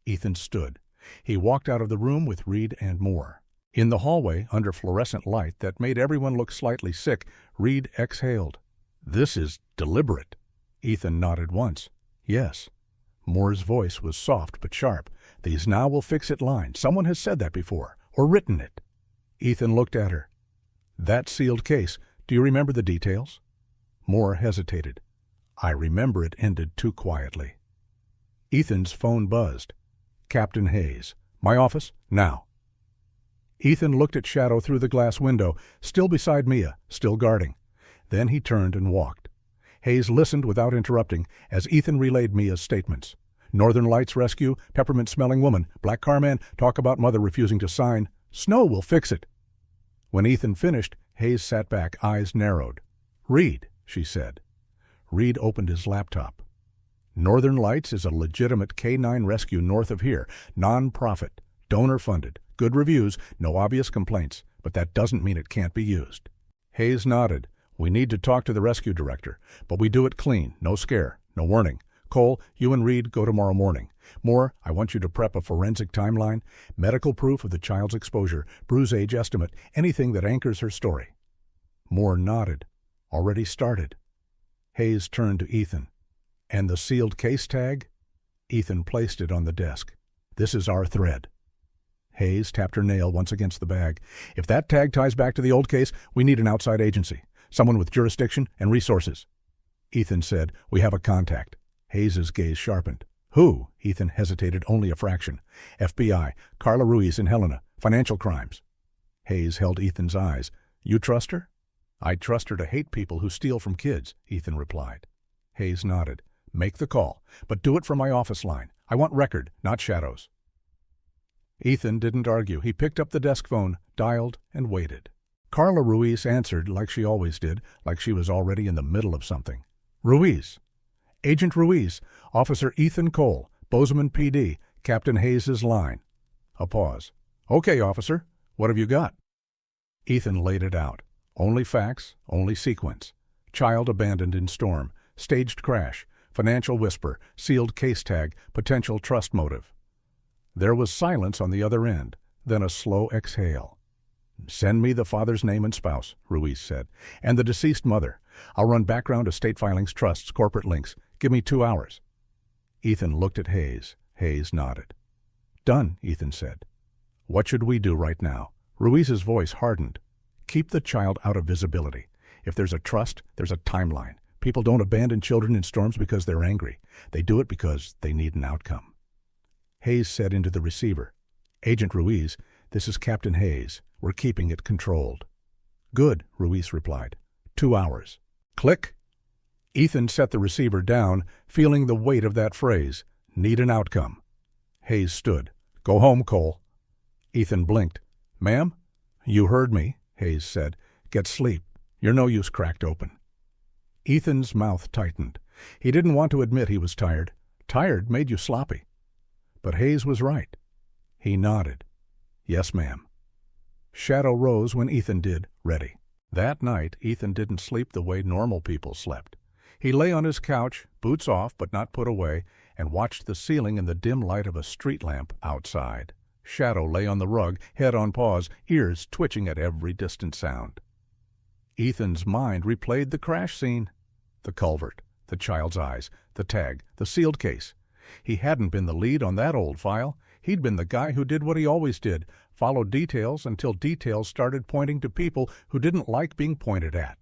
Ethan stood. He walked out of the room with Reed and Moore. In the hallway, under fluorescent light that made everyone look slightly sick, Reed exhaled. "This is deliberate." Ethan nodded once. "Yes." Moore's voice was soft but sharp. "These now will fix it line. Someone has said that before, or written it." Ethan looked at her. "That sealed case, do you remember the details?" Moore hesitated. "I remember it ended too quietly." Ethan's phone buzzed. "Captain Hayes. My office, now." Ethan looked at Shadow through the glass window, still beside Mia, still guarding. Then he turned and walked. Hayes listened without interrupting as Ethan relayed Mia's statements. Northern Lights rescue, peppermint-smelling woman, black car man, talk about mother refusing to sign. Snow will fix it. When Ethan finished, Hayes sat back, eyes narrowed. "Reed," she said. Reed opened his laptop. "Northern Lights is a legitimate K-9 rescue north of here, non-profit, donor-funded. Good reviews, no obvious complaints, but that doesn't mean it can't be used." Hayes nodded. "We need to talk to the rescue director, but we do it clean, no scare, no warning. Cole, you and Reed go tomorrow morning. Moore, I want you to prep a forensic timeline, medical proof of the child's exposure, bruise age estimate, anything that anchors her story." Moore nodded. "Already started." Hayes turned to Ethan. "And the sealed case tag?" Ethan placed it on the desk. "This is our thread." Hayes tapped her nail once against the bag. "If that tag ties back to the old case, we need an outside agency. Someone with jurisdiction and resources." Ethan said, "We have a contact." Hayes's gaze sharpened. "Who?" Ethan hesitated only a fraction. "FBI, Carla Ruiz in Helena, financial crimes." Hayes held Ethan's eyes. "You trust her?" "I'd trust her to hate people who steal from kids," Ethan replied. Hayes nodded. "Make the call, but do it from my office line. I want record, not shadows." Ethan didn't argue. He picked up the desk phone, dialed, and waited. Carla Ruiz answered like she always did, like she was already in the middle of something. "Ruiz." "Agent Ruiz, Officer Ethan Cole, Bozeman PD, Captain Hayes's line." A pause. "Okay, officer. What have you got?" Ethan laid it out. Only facts, only sequence. Child abandoned in storm, staged crash, financial whisper, sealed case tag, potential trust motive. There was silence on the other end, then a slow exhale. "Send me the father's name and spouse," Ruiz said, "and the deceased mother. I'll run background, estate filings, trusts, corporate links. Give me 2 hours." Ethan looked at Hayes. Hayes nodded. "Done," Ethan said. "What should we do right now?" Ruiz's voice hardened. "Keep the child out of visibility. If there's a trust, there's a timeline. People don't abandon children in storms because they're angry. They do it because they need an outcome." Hayes said into the receiver, "Agent Ruiz, this is Captain Hayes. We're keeping it controlled." "Good," Ruiz replied. 2 hours. Click. Ethan set the receiver down, feeling the weight of that phrase. Need an outcome. Hayes stood. "Go home, Cole." Ethan blinked. "Ma'am?" "You heard me," Hayes said. "Get sleep. You're no use cracked open." Ethan's mouth tightened. He didn't want to admit he was tired. Tired made you sloppy. But Hayes was right. He nodded. "Yes, ma'am." Shadow rose when Ethan did, ready. That night, Ethan didn't sleep the way normal people slept. He lay on his couch, boots off but not put away, and watched the ceiling in the dim light of a street lamp outside. Shadow lay on the rug, head on paws, ears twitching at every distant sound. Ethan's mind replayed the crash scene. The culvert, the child's eyes, the tag, the sealed case. He hadn't been the lead on that old file. He'd been the guy who did what he always did, followed details until details started pointing to people who didn't like being pointed at.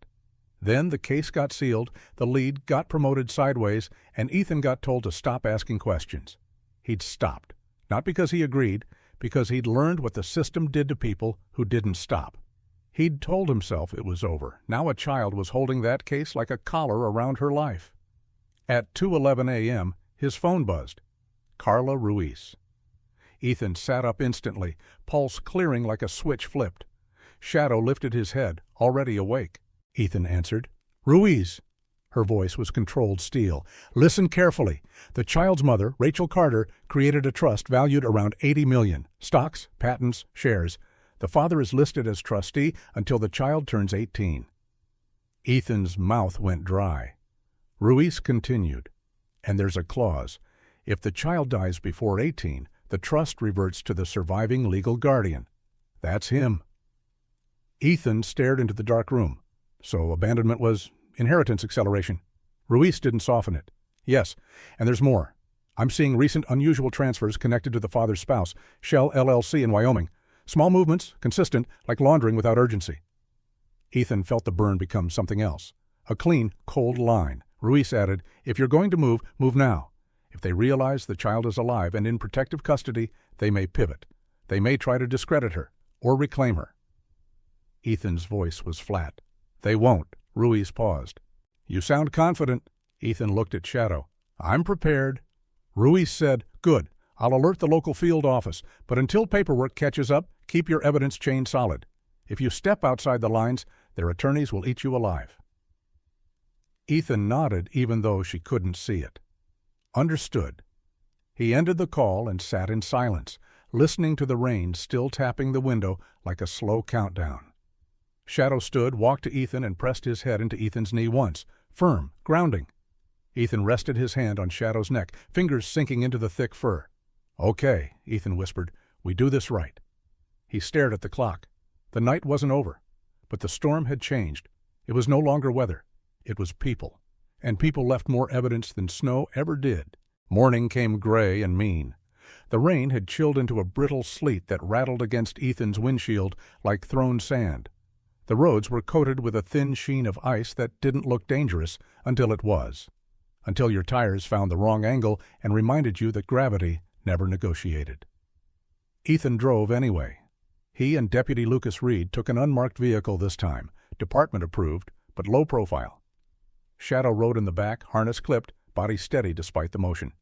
Then the case got sealed, the lead got promoted sideways, and Ethan got told to stop asking questions. He'd stopped, not because he agreed, because he'd learned what the system did to people who didn't stop. He'd told himself it was over. Now a child was holding that case like a collar around her life. At 2:11 a.m., his phone buzzed. Carla Ruiz. Ethan sat up instantly, pulse clearing like a switch flipped. Shadow lifted his head, already awake. Ethan answered. "Ruiz." Her voice was controlled steel. "Listen carefully. The child's mother, Rachel Carter, created a trust valued around $80 million. Stocks, patents, shares. The father is listed as trustee until the child turns 18. Ethan's mouth went dry. Ruiz continued. "And there's a clause. If the child dies before 18, the trust reverts to the surviving legal guardian. That's him." Ethan stared into the dark room. So abandonment was inheritance acceleration. Ruiz didn't soften it. "Yes, and there's more. I'm seeing recent unusual transfers connected to the father's spouse, Shell LLC in Wyoming. Small movements, consistent, like laundering without urgency." Ethan felt the burn become something else. A clean, cold line. Ruiz added, "If you're going to move, move now. If they realize the child is alive and in protective custody, they may pivot. They may try to discredit her, or reclaim her." Ethan's voice was flat. "They won't." Ruiz paused. "You sound confident." Ethan looked at Shadow. "I'm prepared." Ruiz said, "Good. I'll alert the local field office, but until paperwork catches up, keep your evidence chain solid. If you step outside the lines, their attorneys will eat you alive." Ethan nodded even though she couldn't see it. Understood. He ended the call and sat in silence, listening to the rain still tapping the window like a slow countdown. Shadow stood, walked to Ethan, and pressed his head into Ethan's knee once. Firm, grounding. Ethan rested his hand on Shadow's neck, fingers sinking into the thick fur. "Okay," Ethan whispered. "We do this right." He stared at the clock. The night wasn't over, but the storm had changed. It was no longer weather. It was people. And people left more evidence than snow ever did. Morning came gray and mean. The rain had chilled into a brittle sleet that rattled against Ethan's windshield like thrown sand. The roads were coated with a thin sheen of ice that didn't look dangerous until it was. Until your tires found the wrong angle and reminded you that gravity never negotiated. Ethan drove anyway. He and Deputy Lucas Reed took an unmarked vehicle this time, department approved, but low profile. Shadow rode in the back, harness clipped, body steady despite the motion.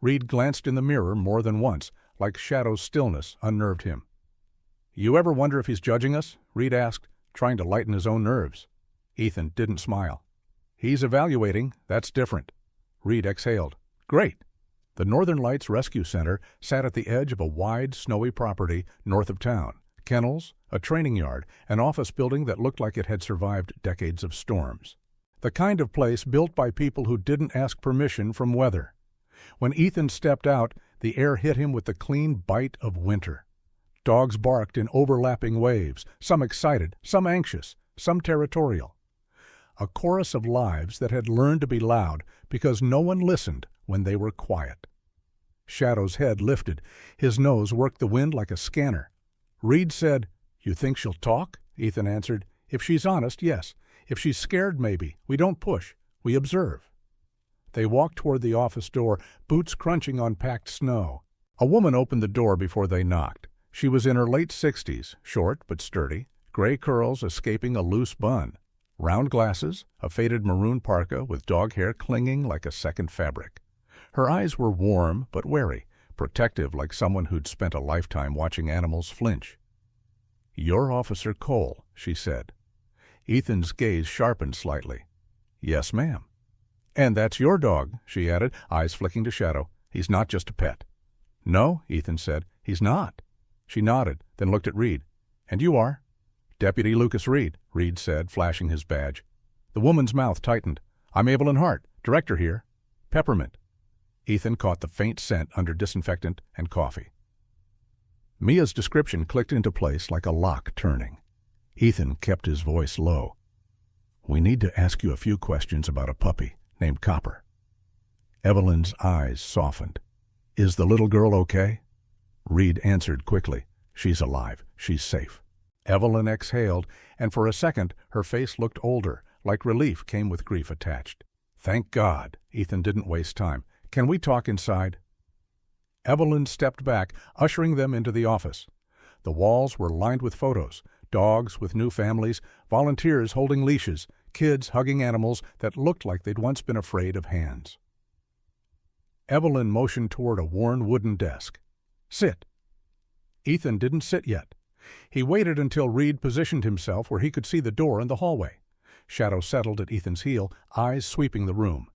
Reed glanced in the mirror more than once, like Shadow's stillness unnerved him. "You ever wonder if he's judging us?" Reed asked, trying to lighten his own nerves. Ethan didn't smile. "He's evaluating. That's different." Reed exhaled. "Great." The Northern Lights Rescue Center sat at the edge of a wide, snowy property north of town. Kennels, a training yard, an office building that looked like it had survived decades of storms. The kind of place built by people who didn't ask permission from weather. When Ethan stepped out, the air hit him with the clean bite of winter. Dogs barked in overlapping waves, some excited, some anxious, some territorial. A chorus of lives that had learned to be loud because no one listened when they were quiet. Shadow's head lifted. His nose worked the wind like a scanner. Reed said, "You think she'll talk?" Ethan answered, "If she's honest, yes. If she's scared, maybe. We don't push. We observe." They walked toward the office door, boots crunching on packed snow. A woman opened the door before they knocked. She was in her late 60s, short but sturdy, gray curls escaping a loose bun, round glasses, a faded maroon parka with dog hair clinging like a second fabric. Her eyes were warm but wary, protective like someone who'd spent a lifetime watching animals flinch. "You're Officer Cole," she said. Ethan's gaze sharpened slightly. "Yes, ma'am." "And that's your dog," she added, eyes flicking to Shadow. "He's not just a pet." "No," Ethan said, "he's not." She nodded, then looked at Reed. "And you are?" "Deputy Lucas Reed," Reed said, flashing his badge. The woman's mouth tightened. "I'm Evelyn Hart, director here. Peppermint." Ethan caught the faint scent under disinfectant and coffee. Mia's description clicked into place like a lock turning. Ethan kept his voice low. "We need to ask you a few questions about a puppy named Copper." Evelyn's eyes softened. "Is the little girl okay?" Reed answered quickly. "She's alive. She's safe." Evelyn exhaled, and for a second her face looked older, like relief came with grief attached. "Thank God." Ethan didn't waste time. "Can we talk inside?" Evelyn stepped back, ushering them into the office. The walls were lined with photos, dogs with new families, volunteers holding leashes, kids hugging animals that looked like they'd once been afraid of hands. Evelyn motioned toward a worn wooden desk. "Sit." Ethan didn't sit yet. He waited until Reed positioned himself where he could see the door and the hallway. Shadow settled at Ethan's heel, eyes sweeping the room.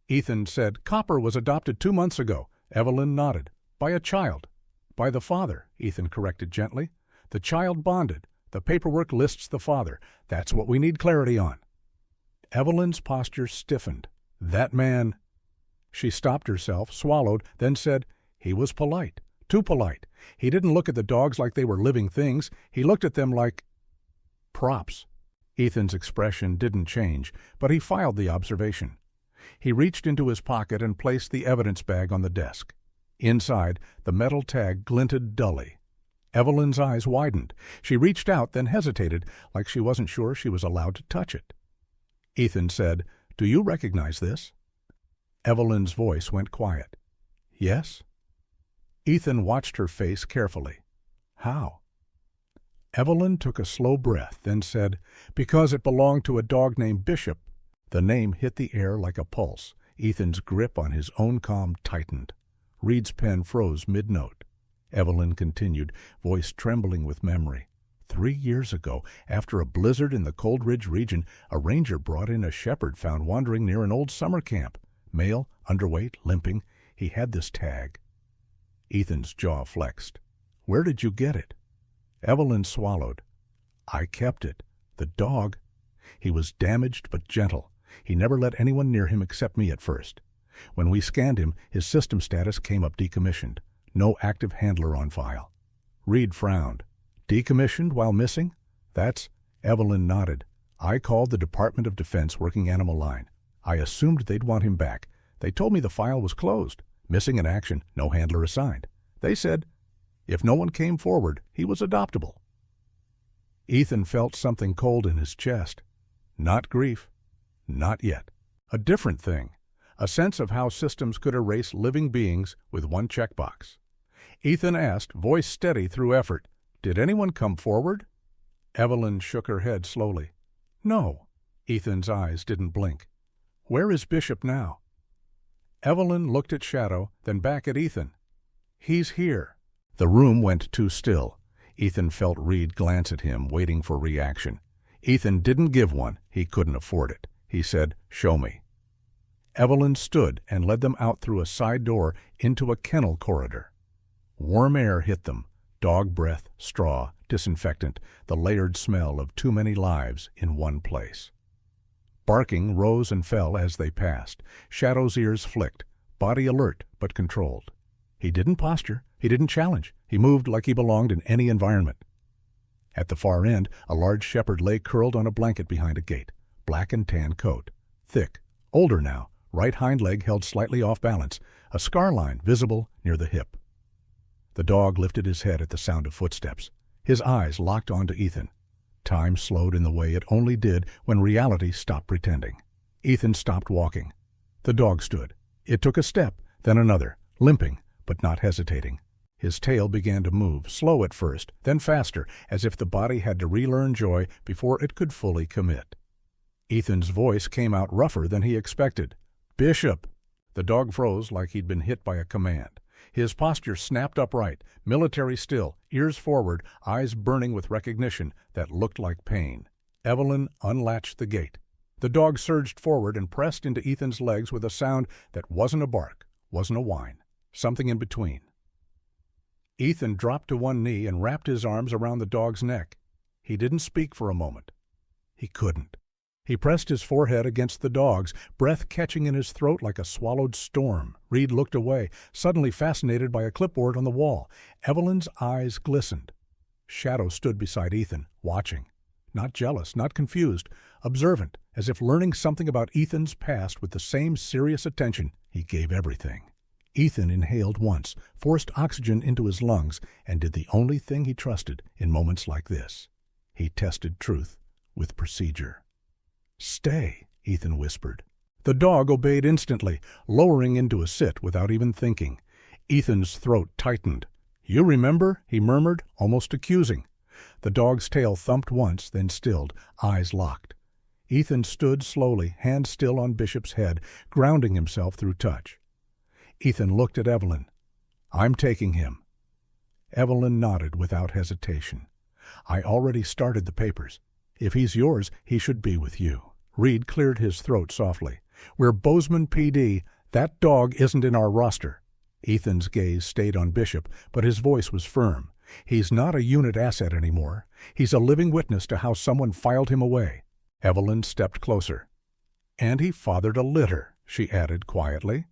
Ethan said, "Copper was adopted 2 months ago." Evelyn nodded. "By a child." "By the father," Ethan corrected gently. "The child bonded. The paperwork lists the father. That's what we need clarity on." Evelyn's posture stiffened. "That man—" She stopped herself, swallowed, then said, "He was polite. Too polite. He didn't look at the dogs like they were living things. He looked at them like props." Ethan's expression didn't change, but he filed the observation. He reached into his pocket and placed the evidence bag on the desk. Inside, the metal tag glinted dully. Evelyn's eyes widened. She reached out, then hesitated, like she wasn't sure she was allowed to touch it. Ethan said, "Do you recognize this?" Evelyn's voice went quiet. "Yes." Ethan watched her face carefully. "How?" Evelyn took a slow breath, then said, "Because it belonged to a dog named Bishop." The name hit the air like a pulse. Ethan's grip on his own calm tightened. Reed's pen froze mid-note. Evelyn continued, voice trembling with memory. 3 years ago, after a blizzard in the Cold Ridge region, a ranger brought in a shepherd found wandering near an old summer camp. Male, underweight, limping. He had this tag. Ethan's jaw flexed. "Where did you get it?" Evelyn swallowed. "I kept it. The dog—" He was damaged but gentle. He never let anyone near him except me at first. When we scanned him, his system status came up decommissioned. No active handler on file. Reed frowned. "Decommissioned while missing? That's—" Evelyn nodded. "I called the Department of Defense working animal line. I assumed they'd want him back. They told me the file was closed. Missing in action, no handler assigned. They said if no one came forward, he was adoptable." Ethan felt something cold in his chest. Not grief. Not yet. A different thing. A sense of how systems could erase living beings with one checkbox. Ethan asked, voice steady through effort, "Did anyone come forward?" Evelyn shook her head slowly. "No." Ethan's eyes didn't blink. "Where is Bishop now?" Evelyn looked at Shadow, then back at Ethan. "He's here." The room went too still. Ethan felt Reed glance at him, waiting for reaction. Ethan didn't give one. He couldn't afford it. He said, "Show me." Evelyn stood and led them out through a side door into a kennel corridor. Warm air hit them. Dog breath, straw, disinfectant, the layered smell of too many lives in one place. Barking rose and fell as they passed. Shadow's ears flicked, body alert but controlled. He didn't posture. He didn't challenge. He moved like he belonged in any environment. At the far end, a large shepherd lay curled on a blanket behind a gate. Black and tan coat. Thick. Older now. Right hind leg held slightly off balance. A scar line visible near the hip. The dog lifted his head at the sound of footsteps. His eyes locked onto Ethan. Time slowed in the way it only did when reality stopped pretending. Ethan stopped walking. The dog stood. It took a step, then another, limping, but not hesitating. His tail began to move, slow at first, then faster, as if the body had to relearn joy before it could fully commit. Ethan's voice came out rougher than he expected. "Bishop!" The dog froze like he'd been hit by a command. His posture snapped upright, military still, ears forward, eyes burning with recognition that looked like pain. Evelyn unlatched the gate. The dog surged forward and pressed into Ethan's legs with a sound that wasn't a bark, wasn't a whine, something in between. Ethan dropped to one knee and wrapped his arms around the dog's neck. He didn't speak for a moment. He couldn't. He pressed his forehead against the dog's, breath catching in his throat like a swallowed storm. Reed looked away, suddenly fascinated by a clipboard on the wall. Evelyn's eyes glistened. Shadow stood beside Ethan, watching. Not jealous, not confused, observant, as if learning something about Ethan's past with the same serious attention he gave everything. Ethan inhaled once, forced oxygen into his lungs, and did the only thing he trusted in moments like this. He tested truth with procedure. "Stay," Ethan whispered. The dog obeyed instantly, lowering into a sit without even thinking. Ethan's throat tightened. "You remember?" he murmured, almost accusing. The dog's tail thumped once, then stilled, eyes locked. Ethan stood slowly, hand still on Bishop's head, grounding himself through touch. Ethan looked at Evelyn. "I'm taking him." Evelyn nodded without hesitation. "I already started the papers. If he's yours, he should be with you." Reed cleared his throat softly. "We're Bozeman PD. That dog isn't in our roster." Ethan's gaze stayed on Bishop, but his voice was firm. "He's not a unit asset anymore. He's a living witness to how someone filed him away." Evelyn stepped closer. "And he fathered a litter," she added quietly.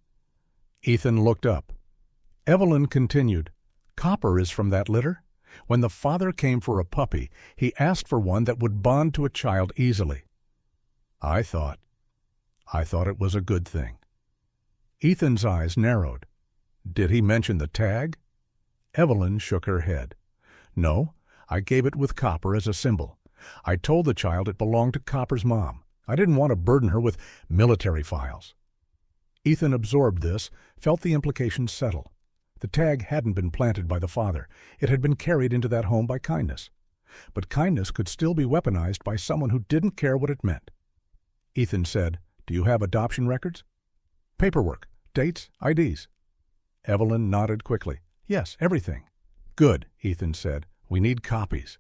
Ethan looked up. Evelyn continued, "Copper is from that litter. When the father came for a puppy, he asked for one that would bond to a child easily. I thought it was a good thing." Ethan's eyes narrowed. "Did he mention the tag?" Evelyn shook her head. "No, I gave it with Copper as a symbol. I told the child it belonged to Copper's mom. I didn't want to burden her with military files." Ethan absorbed this, felt the implications settle. The tag hadn't been planted by the father. It had been carried into that home by kindness. But kindness could still be weaponized by someone who didn't care what it meant. Ethan said, "Do you have adoption records?" "Paperwork, dates, IDs." Evelyn nodded quickly. "Yes, everything." "Good," Ethan said. "We need copies."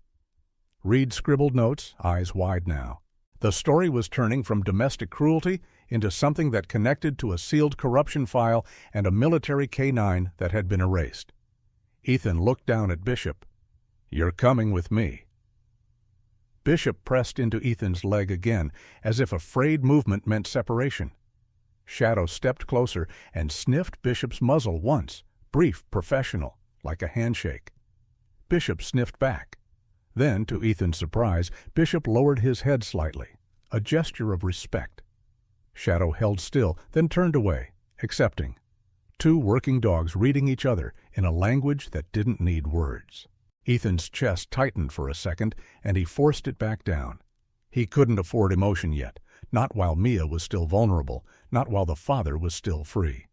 Reed scribbled notes, eyes wide now. The story was turning from domestic cruelty into something that connected to a sealed corruption file and a military K-9 that had been erased. Ethan looked down at Bishop. "You're coming with me." Bishop pressed into Ethan's leg again, as if a frayed movement meant separation. Shadow stepped closer and sniffed Bishop's muzzle once, brief, professional, like a handshake. Bishop sniffed back. Then, to Ethan's surprise, Bishop lowered his head slightly, a gesture of respect. Shadow held still, then turned away, accepting. Two working dogs reading each other in a language that didn't need words. Ethan's chest tightened for a second, and he forced it back down. He couldn't afford emotion yet, not while Mia was still vulnerable, not while the father was still free.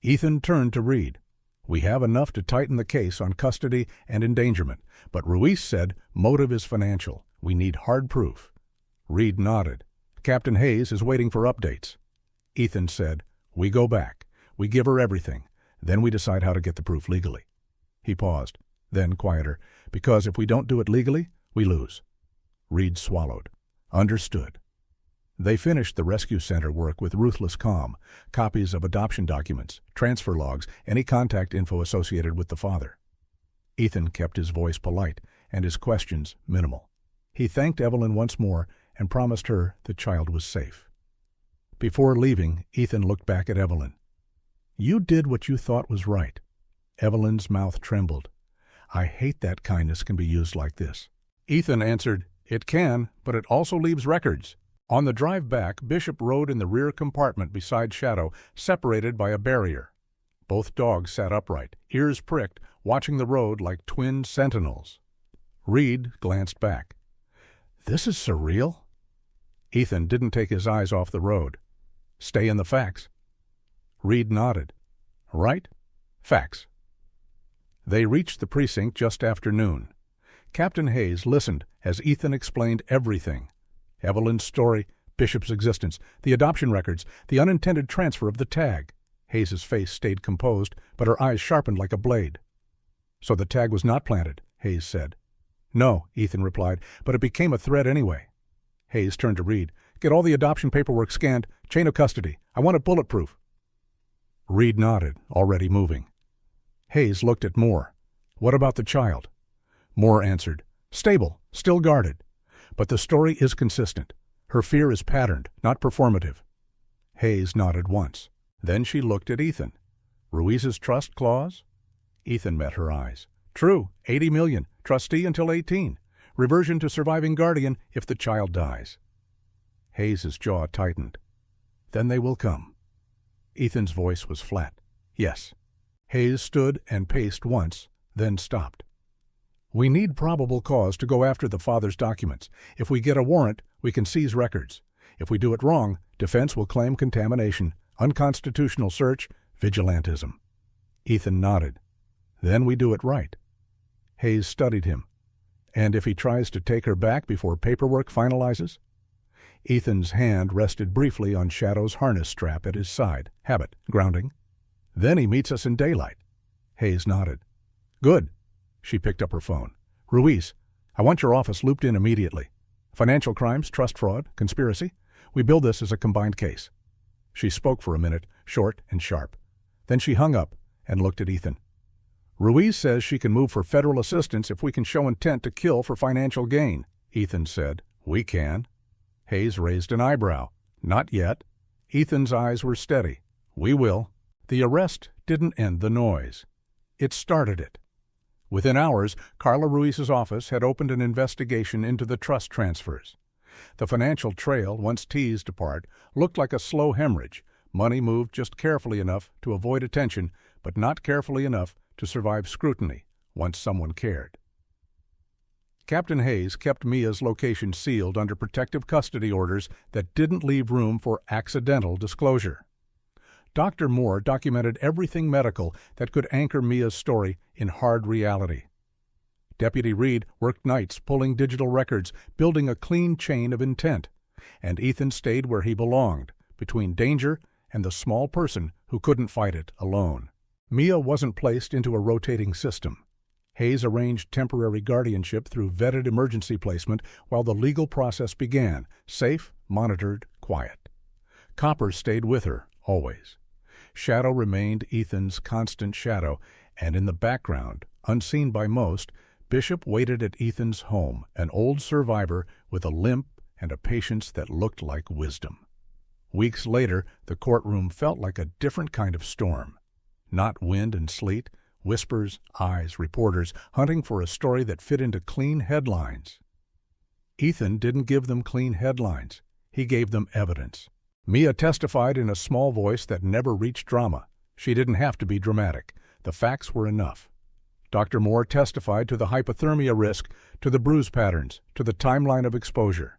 Ethan turned to Reed. "We have enough to tighten the case on custody and endangerment, but Ruiz said motive is financial. We need hard proof." Reed nodded. "Captain Hayes is waiting for updates." Ethan said, "We go back. We give her everything. Then we decide how to get the proof legally." He paused, then quieter, "Because if we don't do it legally, we lose." Reed swallowed. "Understood." They finished the rescue center work with ruthless calm, copies of adoption documents, transfer logs, any contact info associated with the father. Ethan kept his voice polite and his questions minimal. He thanked Evelyn once more and promised her the child was safe. Before leaving, Ethan looked back at Evelyn. "You did what you thought was right." Evelyn's mouth trembled. "I hate that kindness can be used like this." Ethan answered, "It can, but it also leaves records." On the drive back, Bishop rode in the rear compartment beside Shadow, separated by a barrier. Both dogs sat upright, ears pricked, watching the road like twin sentinels. Reed glanced back. "This is surreal." Ethan didn't take his eyes off the road. "Stay in the facts." Reed nodded. "Right? Facts." They reached the precinct just after noon. Captain Hayes listened as Ethan explained everything. Evelyn's story, Bishop's existence, the adoption records, the unintended transfer of the tag. Hayes's face stayed composed, but her eyes sharpened like a blade. "So the tag was not planted," Hayes said. "No," Ethan replied, "but it became a threat anyway." Hayes turned to Reed. "Get all the adoption paperwork scanned. Chain of custody. I want it bulletproof." Reed nodded, already moving. Hayes looked at Moore. "What about the child?" Moore answered, "Stable, still guarded. But the story is consistent. Her fear is patterned, not performative." Hayes nodded once. Then she looked at Ethan. "Ruiz's trust clause?" Ethan met her eyes. "True, $80 million, trustee until 18. Reversion to surviving guardian if the child dies." Hayes's jaw tightened. "Then they will come." Ethan's voice was flat. "Yes." Hayes stood and paced once, then stopped. "We need probable cause to go after the father's documents. If we get a warrant, we can seize records. If we do it wrong, defense will claim contamination, unconstitutional search, vigilantism." Ethan nodded. "Then we do it right." Hayes studied him. "And if he tries to take her back before paperwork finalizes?" Ethan's hand rested briefly on Shadow's harness strap at his side. Habit, grounding. "Then he meets us in daylight." Hayes nodded. "Good." She picked up her phone. "Ruiz, I want your office looped in immediately. Financial crimes, trust fraud, conspiracy. We bill this as a combined case." She spoke for a minute, short and sharp. Then she hung up and looked at Ethan. "Ruiz says she can move for federal assistance if we can show intent to kill for financial gain," Ethan said. "We can." Hayes raised an eyebrow. "Not yet." Ethan's eyes were steady. "We will." The arrest didn't end the noise. It started it. Within hours, Carla Ruiz's office had opened an investigation into the trust transfers. The financial trail, once teased apart, looked like a slow hemorrhage. Money moved just carefully enough to avoid attention, but not carefully enough to survive scrutiny once someone cared. Captain Hayes kept Mia's location sealed under protective custody orders that didn't leave room for accidental disclosure. Dr. Moore documented everything medical that could anchor Mia's story in hard reality. Deputy Reed worked nights pulling digital records, building a clean chain of intent. And Ethan stayed where he belonged, between danger and the small person who couldn't fight it alone. Mia wasn't placed into a rotating system. Hayes arranged temporary guardianship through vetted emergency placement while the legal process began, safe, monitored, quiet. Copper stayed with her, always. Shadow remained Ethan's constant shadow, and in the background, unseen by most, Bishop waited at Ethan's home, an old survivor with a limp and a patience that looked like wisdom. Weeks later, the courtroom felt like a different kind of storm. Not wind and sleet, whispers, eyes, reporters, hunting for a story that fit into clean headlines. Ethan didn't give them clean headlines. He gave them evidence. Mia testified in a small voice that never reached drama. She didn't have to be dramatic. The facts were enough. Dr. Moore testified to the hypothermia risk, to the bruise patterns, to the timeline of exposure.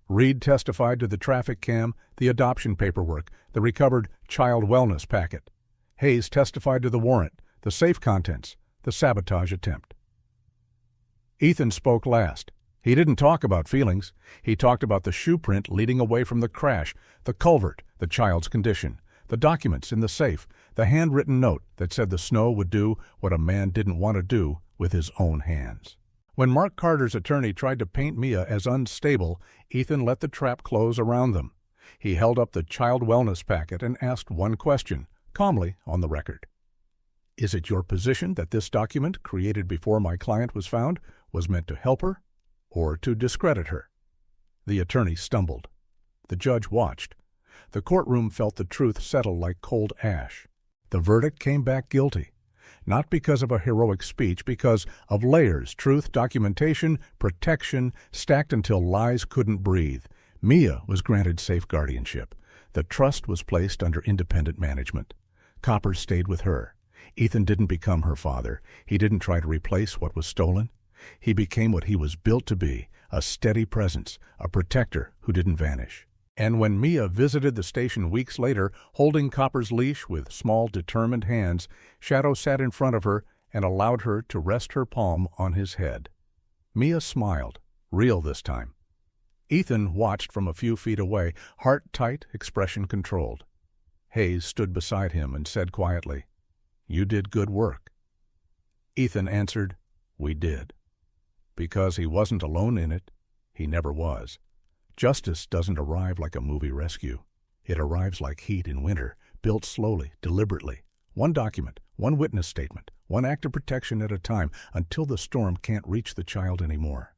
Reed testified to the traffic cam, the adoption paperwork, the recovered child wellness packet. Hayes testified to the warrant, the safe contents, the sabotage attempt. Ethan spoke last. He didn't talk about feelings. He talked about the shoe print leading away from the crash, the culvert, the child's condition, the documents in the safe, the handwritten note that said the snow would do what a man didn't want to do with his own hands. When Mark Carter's attorney tried to paint Mia as unstable, Ethan let the trap close around them. He held up the child wellness packet and asked one question, calmly on the record. "Is it your position that this document, created before my client was found, was meant to help her or to discredit her?" The attorney stumbled. The judge watched. The courtroom felt the truth settle like cold ash. The verdict came back guilty. Not because of a heroic speech, because of layers, truth, documentation, protection, stacked until lies couldn't breathe. Mia was granted safe guardianship. The trust was placed under independent management. Copper stayed with her. Ethan didn't become her father. He didn't try to replace what was stolen. He became what he was built to be, a steady presence, a protector who didn't vanish. And when Mia visited the station weeks later, holding Copper's leash with small, determined hands, Shadow sat in front of her and allowed her to rest her palm on his head. Mia smiled, real this time. Ethan watched from a few feet away, heart tight, expression controlled. Hayes stood beside him and said quietly, "You did good work." Ethan answered, "We did." Because he wasn't alone in it. He never was. Justice doesn't arrive like a movie rescue. It arrives like heat in winter, built slowly, deliberately. One document, one witness statement, one act of protection at a time, until the storm can't reach the child anymore.